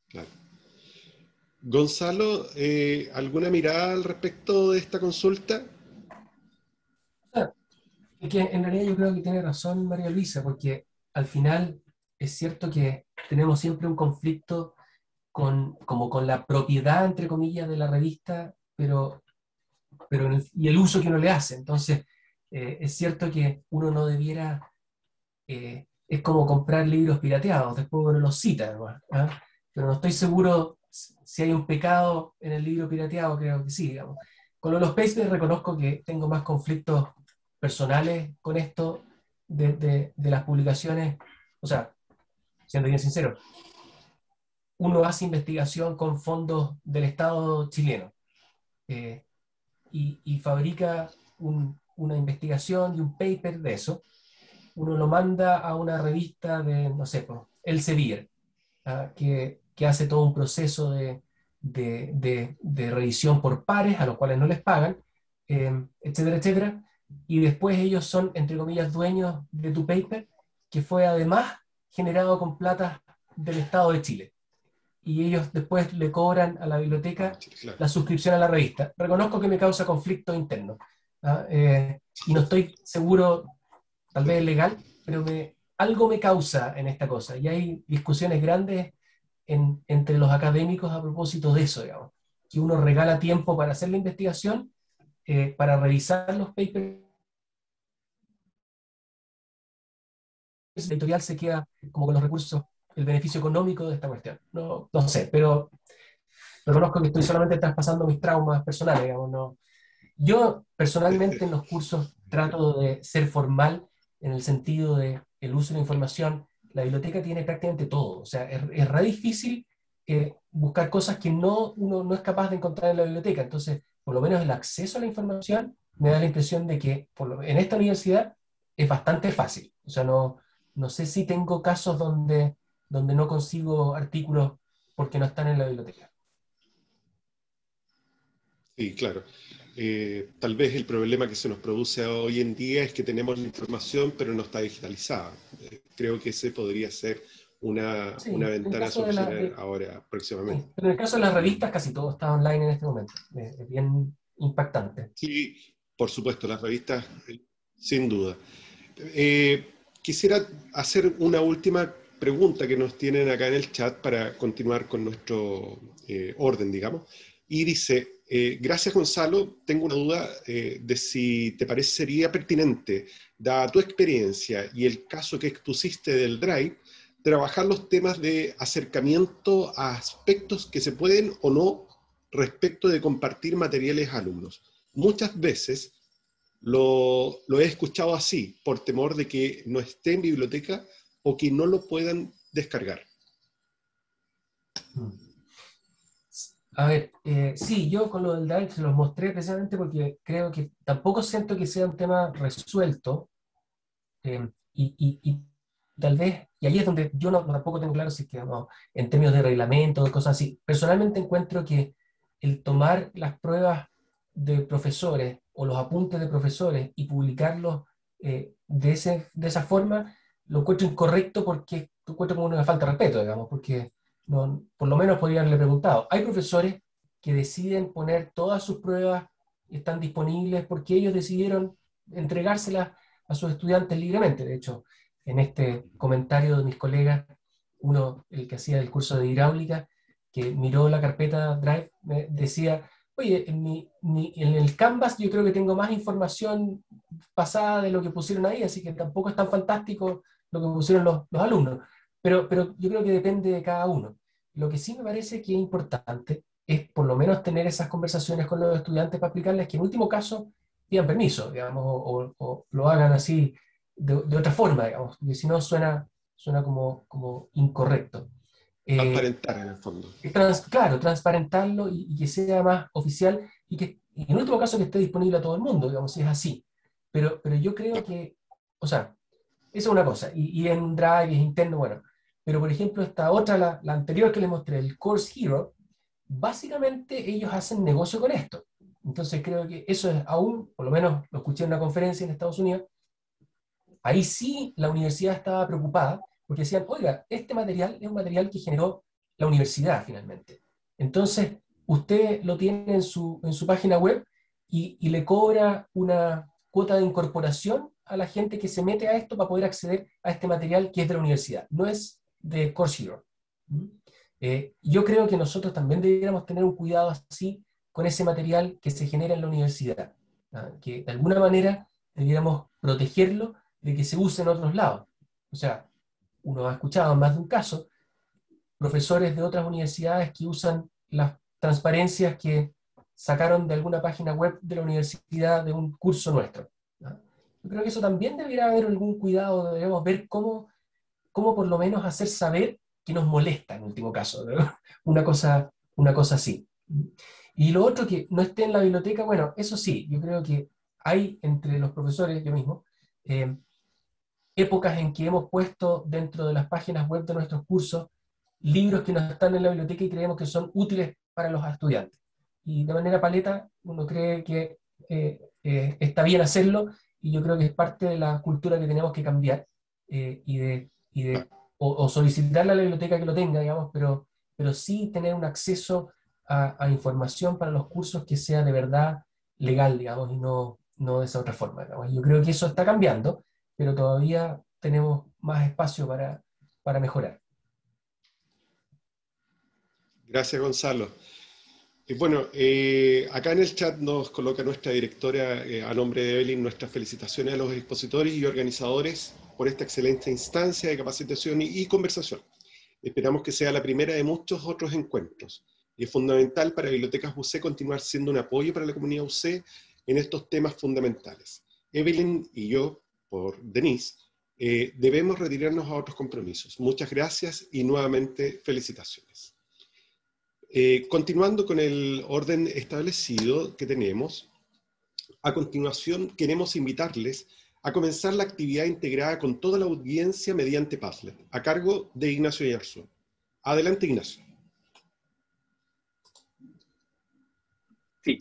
Speaker 1: Claro. Gonzalo, ¿alguna mirada al respecto de esta consulta?
Speaker 4: Es que en realidad yo creo que tiene razón María Luisa, porque al final es cierto que tenemos siempre un conflicto como con la propiedad, entre comillas, de la revista, y el uso que uno le hace. Entonces, es cierto que uno no debiera, es como comprar libros pirateados, después uno los cita, además, ¿ah? Pero no estoy seguro si hay un pecado en el libro pirateado, creo que sí, digamos. Con los papers reconozco que tengo más conflictos personales con esto de las publicaciones, o sea, siendo bien sincero, uno hace investigación con fondos del Estado chileno, eh, y fabrica una investigación y un paper de eso, uno lo manda a una revista de, no sé, pues, Elsevier, que hace todo un proceso de revisión por pares, a los cuales no les pagan, etcétera, etcétera, y después ellos son, entre comillas, dueños de tu paper, que fue además generado con plata del Estado de Chile. Y ellos después le cobran a la biblioteca la suscripción a la revista. Reconozco que me causa conflicto interno, ¿ah? Y no estoy seguro, tal vez legal, pero algo me causa en esta cosa. Y hay discusiones grandes entre los académicos a propósito de eso, digamos. Que uno regala tiempo para hacer la investigación, para revisar los papers. El editorial se queda como con los recursos, el beneficio económico de esta cuestión. No, no sé, pero reconozco que estoy solamente traspasando mis traumas personales, digamos, no. Yo personalmente en los cursos trato de ser formal en el sentido de el uso de la información. La biblioteca tiene prácticamente todo, o sea, es re difícil buscar cosas que uno no es capaz de encontrar en la biblioteca. Entonces, por lo menos el acceso a la información me da la impresión de que en esta universidad es bastante fácil. O sea, no sé si tengo casos donde no consigo artículos porque no están en la biblioteca.
Speaker 1: Sí, claro. Tal vez el problema que se nos produce hoy en día es que tenemos la información pero no está digitalizada. Creo que ese podría ser una ventana a solucionar ahora próximamente.
Speaker 4: Sí, pero en el caso de las revistas casi todo está online en este momento. Es bien impactante.
Speaker 1: Sí, por supuesto, las revistas, sin duda. Quisiera hacer una última pregunta que nos tienen acá en el chat para continuar con nuestro orden, digamos. Y dice, gracias Gonzalo, tengo una duda de si te parecería pertinente, dada tu experiencia y el caso que expusiste del Drive, trabajar los temas de acercamiento a aspectos que se pueden o no respecto de compartir materiales a alumnos. Muchas veces lo he escuchado así, por temor de que no esté en biblioteca o que no lo puedan descargar.
Speaker 4: A ver, sí, yo con lo del Drive se los mostré precisamente porque creo que tampoco siento que sea un tema resuelto, y tal vez, y ahí es donde yo tampoco tengo claro si es que, no, en términos de reglamento o cosas así. Personalmente encuentro que el tomar las pruebas de profesores o los apuntes de profesores y publicarlos de esa forma, lo encuentro incorrecto porque lo encuentro como una falta de respeto, digamos, porque por lo menos podrían haberle preguntado. Hay profesores que deciden poner todas sus pruebas y están disponibles porque ellos decidieron entregárselas a sus estudiantes libremente. De hecho, en este comentario de mis colegas, uno, el que hacía el curso de hidráulica, que miró la carpeta Drive, me decía, oye, en el Canvas yo creo que tengo más información pasada de lo que pusieron ahí, así que tampoco es tan fantástico lo que pusieron los alumnos. Pero yo creo que depende de cada uno. Lo que sí me parece que es importante es por lo menos tener esas conversaciones con los estudiantes para explicarles que en último caso pidan permiso, digamos, o lo hagan así de otra forma, digamos, porque si no suena como incorrecto.
Speaker 1: Transparentar en el fondo.
Speaker 4: Claro, transparentarlo y que sea más oficial y en último caso que esté disponible a todo el mundo, digamos, si es así. Pero yo creo que, o sea, esa es una cosa, y en Drive es interno, bueno. Pero por ejemplo, esta otra, la anterior que les mostré, el Course Hero, básicamente ellos hacen negocio con esto. Entonces creo que eso es aún, por lo menos lo escuché en una conferencia en Estados Unidos, ahí sí la universidad estaba preocupada, porque decían, oiga, este material es un material que generó la universidad finalmente. Entonces, usted lo tiene en su página web y le cobra una cuota de incorporación a la gente que se mete a esto para poder acceder a este material que es de la universidad, no es de Course Hero. Yo creo que nosotros también deberíamos tener un cuidado así con ese material que se genera en la universidad, que de alguna manera deberíamos protegerlo de que se use en otros lados. O sea, uno ha escuchado en más de un caso profesores de otras universidades que usan las transparencias que sacaron de alguna página web de la universidad de un curso nuestro. Yo creo que eso también debería haber algún cuidado, deberíamos ver cómo por lo menos hacer saber que nos molesta en último caso, ¿no? Una cosa así. Y lo otro que no esté en la biblioteca, bueno, eso sí, yo creo que hay entre los profesores, yo mismo, épocas en que hemos puesto dentro de las páginas web de nuestros cursos libros que no están en la biblioteca y creemos que son útiles para los estudiantes. Y de manera paleta, uno cree que está bien hacerlo, y yo creo que es parte de la cultura que tenemos que cambiar, o solicitarle a la biblioteca que lo tenga, digamos, pero sí tener un acceso a información para los cursos que sea de verdad legal, digamos, y no de esa otra forma, digamos. Yo creo que eso está cambiando, pero todavía tenemos más espacio para mejorar.
Speaker 1: Gracias, Gonzalo. Bueno, acá en el chat nos coloca nuestra directora, a nombre de Evelyn, nuestras felicitaciones a los expositores y organizadores por esta excelente instancia de capacitación y conversación. Esperamos que sea la primera de muchos otros encuentros. Y es fundamental para Bibliotecas UC continuar siendo un apoyo para la comunidad UC en estos temas fundamentales. Evelyn y yo, por Denise, debemos retirarnos a otros compromisos. Muchas gracias y nuevamente felicitaciones. Continuando con el orden establecido que tenemos, a continuación queremos invitarles a comenzar la actividad integrada con toda la audiencia mediante Padlet, a cargo de Ignacio Yarzúa. Adelante, Ignacio.
Speaker 8: Sí,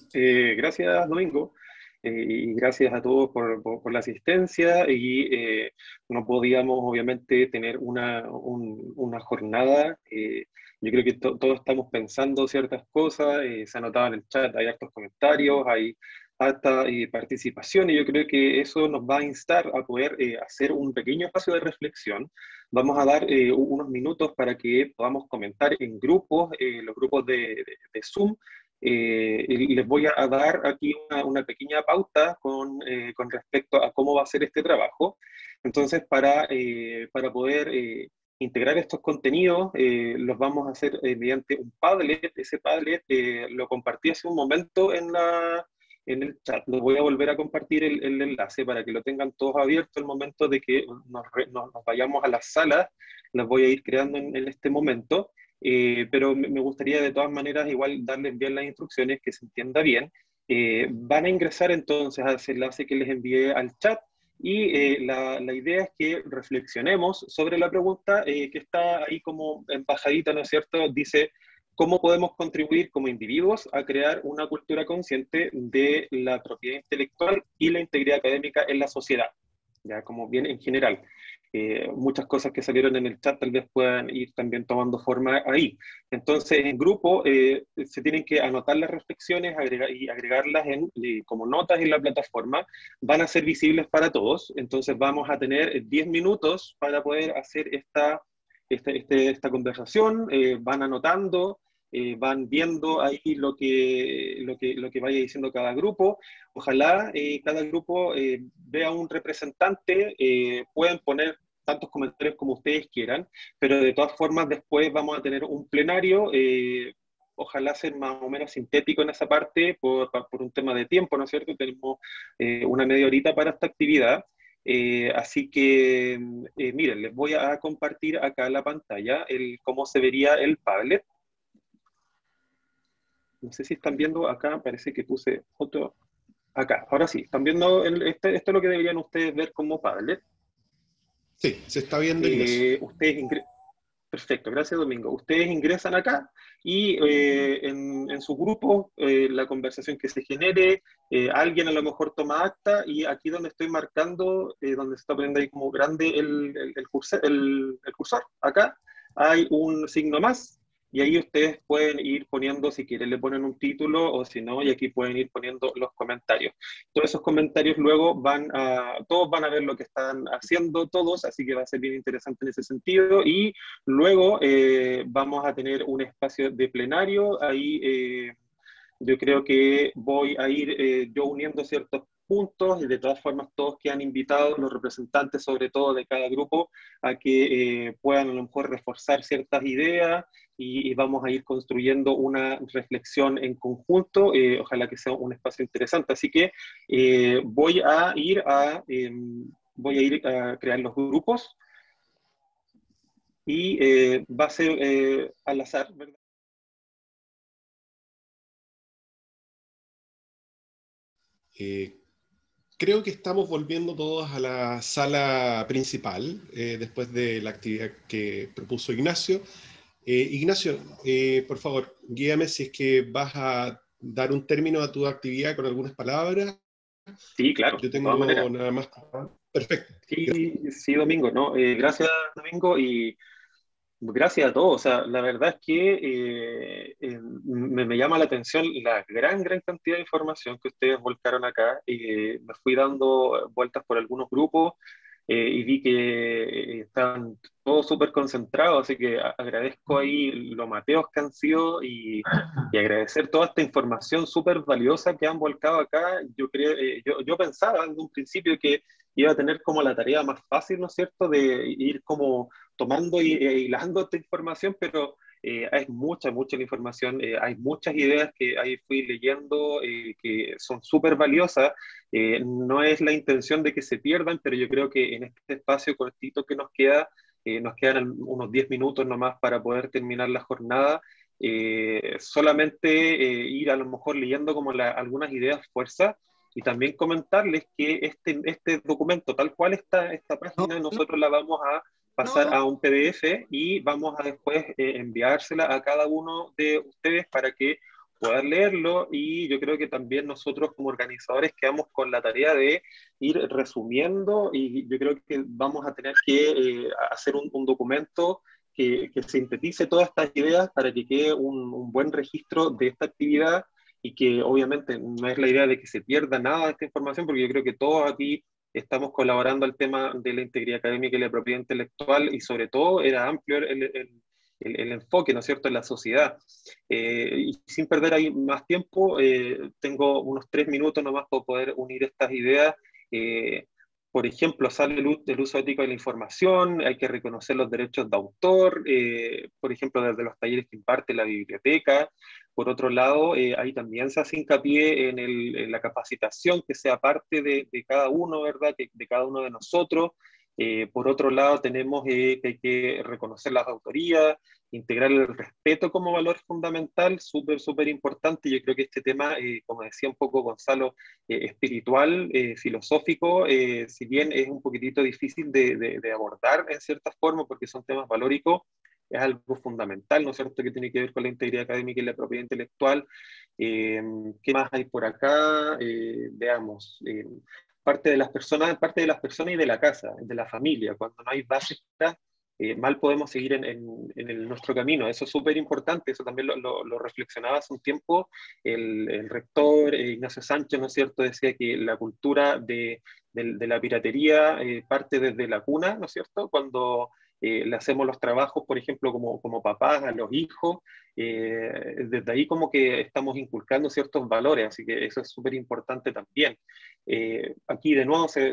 Speaker 8: gracias, Domingo, y gracias a todos por la asistencia. Y no podíamos, obviamente, tener una jornada. Yo creo que todos estamos pensando ciertas cosas, se anotaba en el chat, hay hartos comentarios, hay harta participación, y yo creo que eso nos va a instar a poder hacer un pequeño espacio de reflexión. Vamos a dar unos minutos para que podamos comentar en grupos, los grupos de Zoom. Y les voy a dar aquí una pequeña pauta con respecto a cómo va a ser este trabajo. Entonces, para poder integrar estos contenidos, los vamos a hacer mediante un Padlet. Ese Padlet lo compartí hace un momento en el chat. Les voy a volver a compartir el enlace para que lo tengan todos abierto. El momento de que nos vayamos a las salas, las voy a ir creando en este momento. Pero me gustaría de todas maneras igual darles bien las instrucciones, que se entienda bien. Van a ingresar entonces a ese enlace que les envié al chat, y la idea es que reflexionemos sobre la pregunta que está ahí como empajadita, ¿no es cierto? Dice: ¿cómo podemos contribuir como individuos a crear una cultura consciente de la propiedad intelectual y la integridad académica en la sociedad? Ya, como bien en general. Muchas cosas que salieron en el chat tal vez puedan ir también tomando forma ahí. Entonces, en grupo se tienen que anotar las reflexiones y agregarlas como notas en la plataforma. Van a ser visibles para todos. Entonces vamos a tener 10 minutos para poder hacer esta conversación. Van anotando, van viendo ahí lo que vaya diciendo cada grupo. Ojalá cada grupo vea un representante. Pueden poner tantos comentarios como ustedes quieran, pero de todas formas después vamos a tener un plenario. Ojalá ser más o menos sintético en esa parte por un tema de tiempo, ¿no es cierto? Tenemos una media horita para esta actividad. Así que, miren, les voy a compartir acá en la pantalla cómo se vería el Padlet. No sé si están viendo acá, parece que puse foto acá. Ahora sí, están viendo, esto es lo que deberían ustedes ver como Padlet.
Speaker 1: Sí, se está viendo.
Speaker 8: Perfecto, gracias, Domingo. Ustedes ingresan acá y en su grupo, la conversación que se genere, alguien a lo mejor toma acta, y aquí donde estoy marcando, donde se está poniendo ahí como grande el cursor, acá hay un signo más. y ahí ustedes pueden ir poniendo, si quieren le ponen un título, o si no, y aquí pueden ir poniendo los comentarios. Todos esos comentarios luego todos van a ver lo que están haciendo todos, así que va a ser bien interesante en ese sentido, y luego vamos a tener un espacio de plenario, ahí yo creo que voy a ir yo uniendo ciertos puntos, y de todas formas todos quedan invitados, los representantes sobre todo de cada grupo, a que puedan a lo mejor reforzar ciertas ideas, y vamos a ir construyendo una reflexión en conjunto, ojalá que sea un espacio interesante. Así que voy a ir a crear los grupos, y va a ser al azar, ¿verdad?
Speaker 1: Creo que estamos volviendo todos a la sala principal después de la actividad que propuso Ignacio. Ignacio, por favor, guíame si es que vas a dar un término a tu actividad con algunas palabras.
Speaker 8: Sí, claro,
Speaker 1: Yo
Speaker 8: de todas
Speaker 1: tengo
Speaker 8: maneras.
Speaker 1: nada más. Perfecto.
Speaker 8: Sí, sí, Domingo, ¿no? Gracias, Domingo, y gracias a todos. O sea, la verdad es que me llama la atención la gran cantidad de información que ustedes volcaron acá. Me fui dando vueltas por algunos grupos y vi que estaban todos súper concentrados, así que agradezco ahí lo mateos que han sido, y agradecer toda esta información súper valiosa que han volcado acá. Yo pensaba desde un principio que iba a tener como la tarea más fácil, ¿no es cierto?, de ir como tomando e hilando esta información, pero hay mucha la información, hay muchas ideas que ahí fui leyendo que son súper valiosas. No es la intención de que se pierdan, pero yo creo que en este espacio cortito que nos quedan unos 10 minutos nomás para poder terminar la jornada. Solamente ir a lo mejor leyendo como algunas ideas fuerza, y también comentarles que este documento, tal cual está esta página, nosotros la vamos a pasar a un PDF, y vamos a después enviársela a cada uno de ustedes para que puedan leerlo. Y yo creo que también nosotros como organizadores quedamos con la tarea de ir resumiendo, y yo creo que vamos a tener que hacer un documento que sintetice todas estas ideas para que quede un buen registro de esta actividad, y que obviamente no es la idea de que se pierda nada de esta información, porque yo creo que todos aquí estamos colaborando al tema de la integridad académica y la propiedad intelectual, y sobre todo era amplio el enfoque, ¿no es cierto?, en la sociedad. Y sin perder ahí más tiempo, tengo unos 3 minutos nomás para poder unir estas ideas. Eh, por ejemplo, sale el uso ético de la información, hay que reconocer los derechos de autor, por ejemplo, desde los talleres que imparte la biblioteca. Por otro lado, ahí también se hace hincapié en la capacitación que sea parte de cada uno, ¿verdad?, de cada uno de nosotros. Por otro lado, tenemos que hay que reconocer las autorías, integrar el respeto como valor fundamental, súper importante. Yo creo que este tema, como decía un poco Gonzalo, espiritual, filosófico, si bien es un poquitito difícil de abordar en cierta forma porque son temas valóricos, es algo fundamental, ¿no es cierto?, que tiene que ver con la integridad académica y la propiedad intelectual. ¿Qué más hay por acá? Veamos. Parte de las personas y de la casa, de la familia. Cuando no hay bases, mal podemos seguir en nuestro camino. Eso es súper importante, eso también lo reflexionaba hace un tiempo el rector Ignacio Sánchez, ¿no es cierto?, decía que la cultura de la piratería parte desde la cuna, ¿no es cierto?, cuando le hacemos los trabajos, por ejemplo, como papás a los hijos, desde ahí como que estamos inculcando ciertos valores, así que eso es súper importante también. Aquí de nuevo se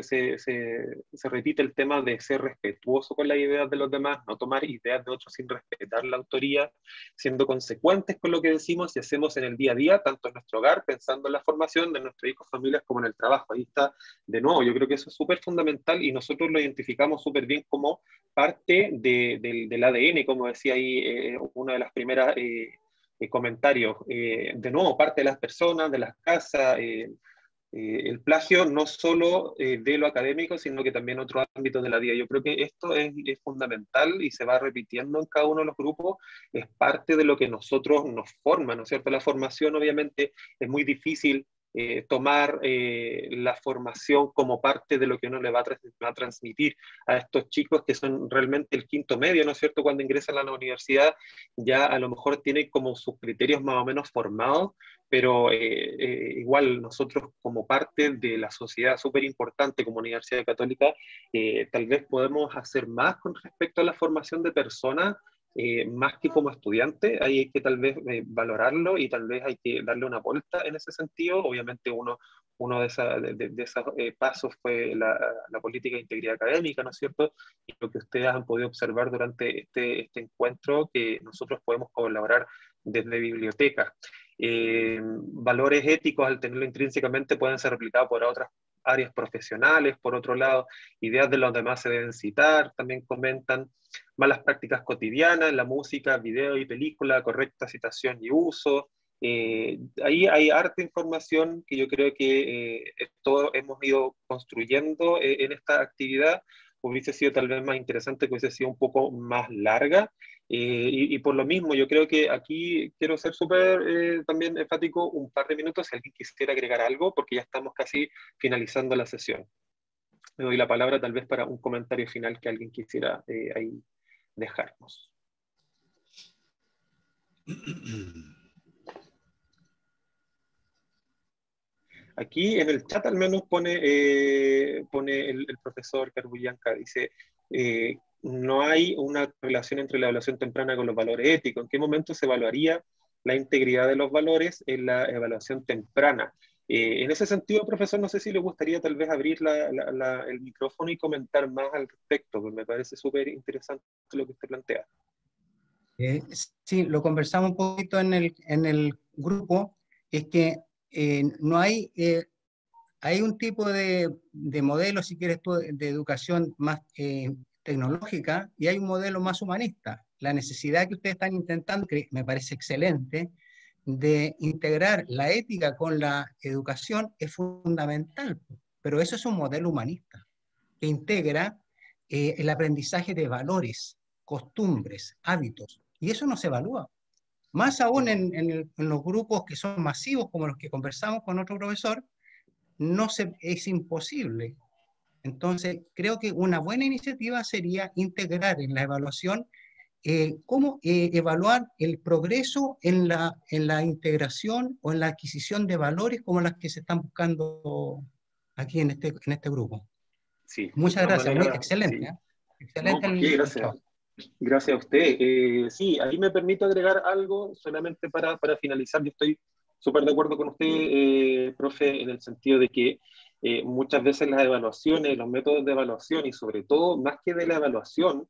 Speaker 8: repite el tema de ser respetuoso con las ideas de los demás, no tomar ideas de otros sin respetar la autoría, siendo consecuentes con lo que decimos y hacemos en el día a día, tanto en nuestro hogar, pensando en la formación de nuestros hijos, familias, como en el trabajo. Ahí está, de nuevo, yo creo que eso es súper fundamental, y nosotros lo identificamos súper bien como parte del ADN, como decía ahí una de las primeras comentarios. De nuevo, parte de las personas, de las casas. El plagio no solo de lo académico, sino que también otros ámbitos de la vida. Yo creo que esto es fundamental y se va repitiendo en cada uno de los grupos, es parte de lo que nosotros nos forma, ¿no es cierto? La formación obviamente es muy difícil tomar la formación como parte de lo que uno le va a transmitir a estos chicos que son realmente el quinto medio, ¿no es cierto? Cuando ingresan a la universidad ya a lo mejor tienen como sus criterios más o menos formados, pero igual nosotros como parte de la sociedad súper importante como Universidad Católica, tal vez podemos hacer más con respecto a la formación de personas, más que como estudiante. Ahí hay que tal vez valorarlo y tal vez hay que darle una vuelta en ese sentido. Obviamente uno de esos pasos fue la política de integridad académica, ¿no es cierto? Y lo que ustedes han podido observar durante este encuentro, que nosotros podemos colaborar desde bibliotecas. Valores éticos, al tenerlo intrínsecamente, pueden ser replicados por otras áreas profesionales. Por otro lado, ideas de los demás se deben citar, también comentan. Malas prácticas cotidianas, la música, video y película, correcta citación y uso. Ahí hay harta información que yo creo que todos hemos ido construyendo en esta actividad. Hubiese sido tal vez más interesante que hubiese sido un poco más larga, y por lo mismo yo creo que aquí quiero ser súper también enfático un par de minutos si alguien quisiera agregar algo, porque ya estamos casi finalizando la sesión. Me doy la palabra tal vez para un comentario final que alguien quisiera ahí dejarnos. Aquí en el chat al menos pone el profesor Carbullanca, dice, no hay una relación entre la evaluación temprana con los valores éticos. ¿En qué momento se evaluaría la integridad de los valores en la evaluación temprana? En ese sentido, profesor, no sé si le gustaría tal vez abrir el micrófono y comentar más al respecto, porque me parece súper interesante lo que usted plantea.
Speaker 9: Sí, lo conversamos un poquito en el grupo, es que no hay, hay un tipo de modelo, si quieres tú, de educación más tecnológica, y hay un modelo más humanista. La necesidad que ustedes están intentando, que me parece excelente, de integrar la ética con la educación es fundamental, pero eso es un modelo humanista, que integra el aprendizaje de valores, costumbres, hábitos, y eso no se evalúa. Más aún en los grupos que son masivos, como los que conversamos con otro profesor, es imposible. Entonces, creo que una buena iniciativa sería integrar en la evaluación cómo evaluar el progreso en la integración o en la adquisición de valores como las que se están buscando aquí en este grupo.
Speaker 8: Sí,
Speaker 9: muchas gracias,
Speaker 8: manera,
Speaker 9: excelente.
Speaker 8: Sí.
Speaker 9: Excelente.
Speaker 8: No, gracias. Gracias a usted. Sí, ahí me permito agregar algo solamente para finalizar. Yo estoy súper de acuerdo con usted, profe, en el sentido de que muchas veces las evaluaciones, los métodos de evaluación y sobre todo, más que de la evaluación,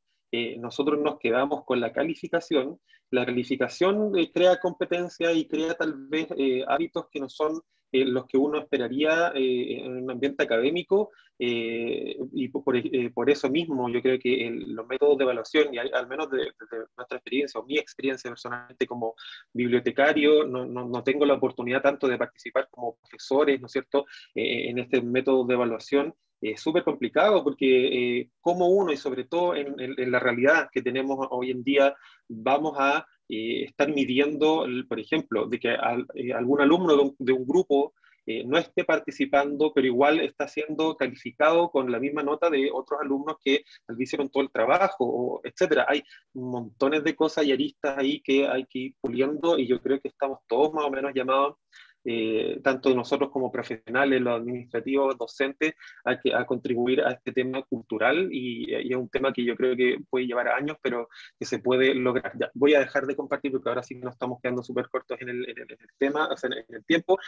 Speaker 8: nosotros nos quedamos con la calificación. La calificación crea competencia y crea tal vez hábitos que no son los que uno esperaría en un ambiente académico, y por eso mismo yo creo que los métodos de evaluación, y al menos de nuestra experiencia o mi experiencia personalmente como bibliotecario, no tengo la oportunidad tanto de participar como profesores, ¿no es cierto?, en este método de evaluación. Es súper complicado porque como uno, y sobre todo en la realidad que tenemos hoy en día, vamos a estar midiendo, por ejemplo, de que algún alumno de un grupo no esté participando, pero igual está siendo calificado con la misma nota de otros alumnos que hicieron todo el trabajo, etcétera. Hay montones de cosas y aristas ahí que hay que ir puliendo, y yo creo que estamos todos más o menos llamados, tanto nosotros como profesionales, los administrativos, docentes, a contribuir a este tema cultural, y es un tema que yo creo que puede llevar años, pero que se puede lograr. Ya, voy a dejar de compartir porque ahora sí nos estamos quedando súper cortos en el tema, o sea, en el tiempo.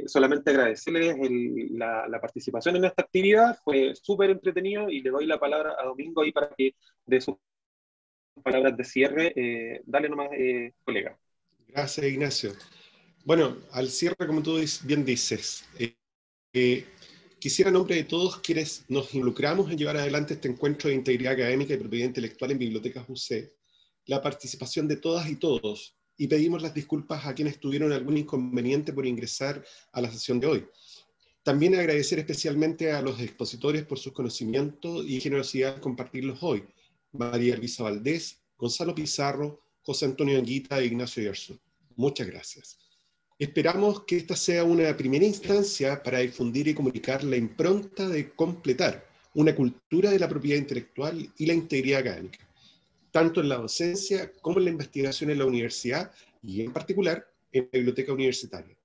Speaker 8: Solamente agradecerles la participación en esta actividad, fue súper entretenido, y le doy la palabra a Domingo ahí para que dé sus palabras de cierre. Dale nomás, colega.
Speaker 1: Gracias, Ignacio. Bueno, al cierre, como tú bien dices, quisiera en nombre de todos quienes nos involucramos en llevar adelante este encuentro de integridad académica y propiedad intelectual en Bibliotecas UC, la participación de todas y todos, y pedimos las disculpas a quienes tuvieron algún inconveniente por ingresar a la sesión de hoy. También agradecer especialmente a los expositores por sus conocimientos y generosidad al compartirlos hoy: María Elvisa Valdés, Gonzalo Pizarro, José Antonio Anguita e Ignacio Yerso. Muchas gracias. Esperamos que esta sea una primera instancia para difundir y comunicar la impronta de completar una cultura de la propiedad intelectual y la integridad académica, tanto en la docencia como en la investigación en la universidad y en particular en la biblioteca universitaria.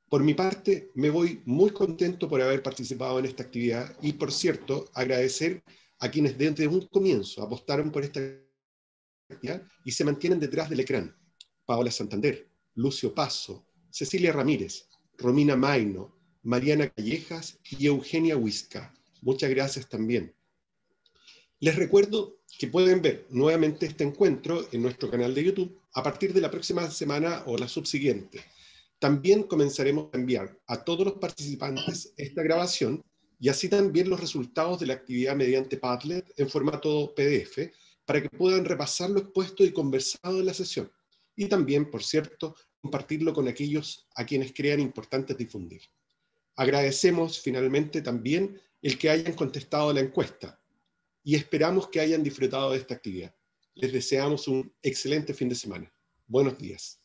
Speaker 1: Por mi parte, me voy muy contento por haber participado en esta actividad y, por cierto, agradecer a quienes desde un comienzo apostaron por esta actividad y se mantienen detrás del ecrán. Paola Santander, Lucio Paso, Cecilia Ramírez, Romina Maino, Mariana Callejas y Eugenia Huisca. Muchas gracias también. Les recuerdo que pueden ver nuevamente este encuentro en nuestro canal de YouTube a partir de la próxima semana o la subsiguiente. También comenzaremos a enviar a todos los participantes esta grabación y así también los resultados de la actividad mediante Padlet en formato PDF para que puedan repasar lo expuesto y conversado en la sesión. Y también, por cierto, compartirlo con aquellos a quienes crean importante difundir. Agradecemos finalmente también el que hayan contestado la encuesta y esperamos que hayan disfrutado de esta actividad. Les deseamos un excelente fin de semana. Buenos días.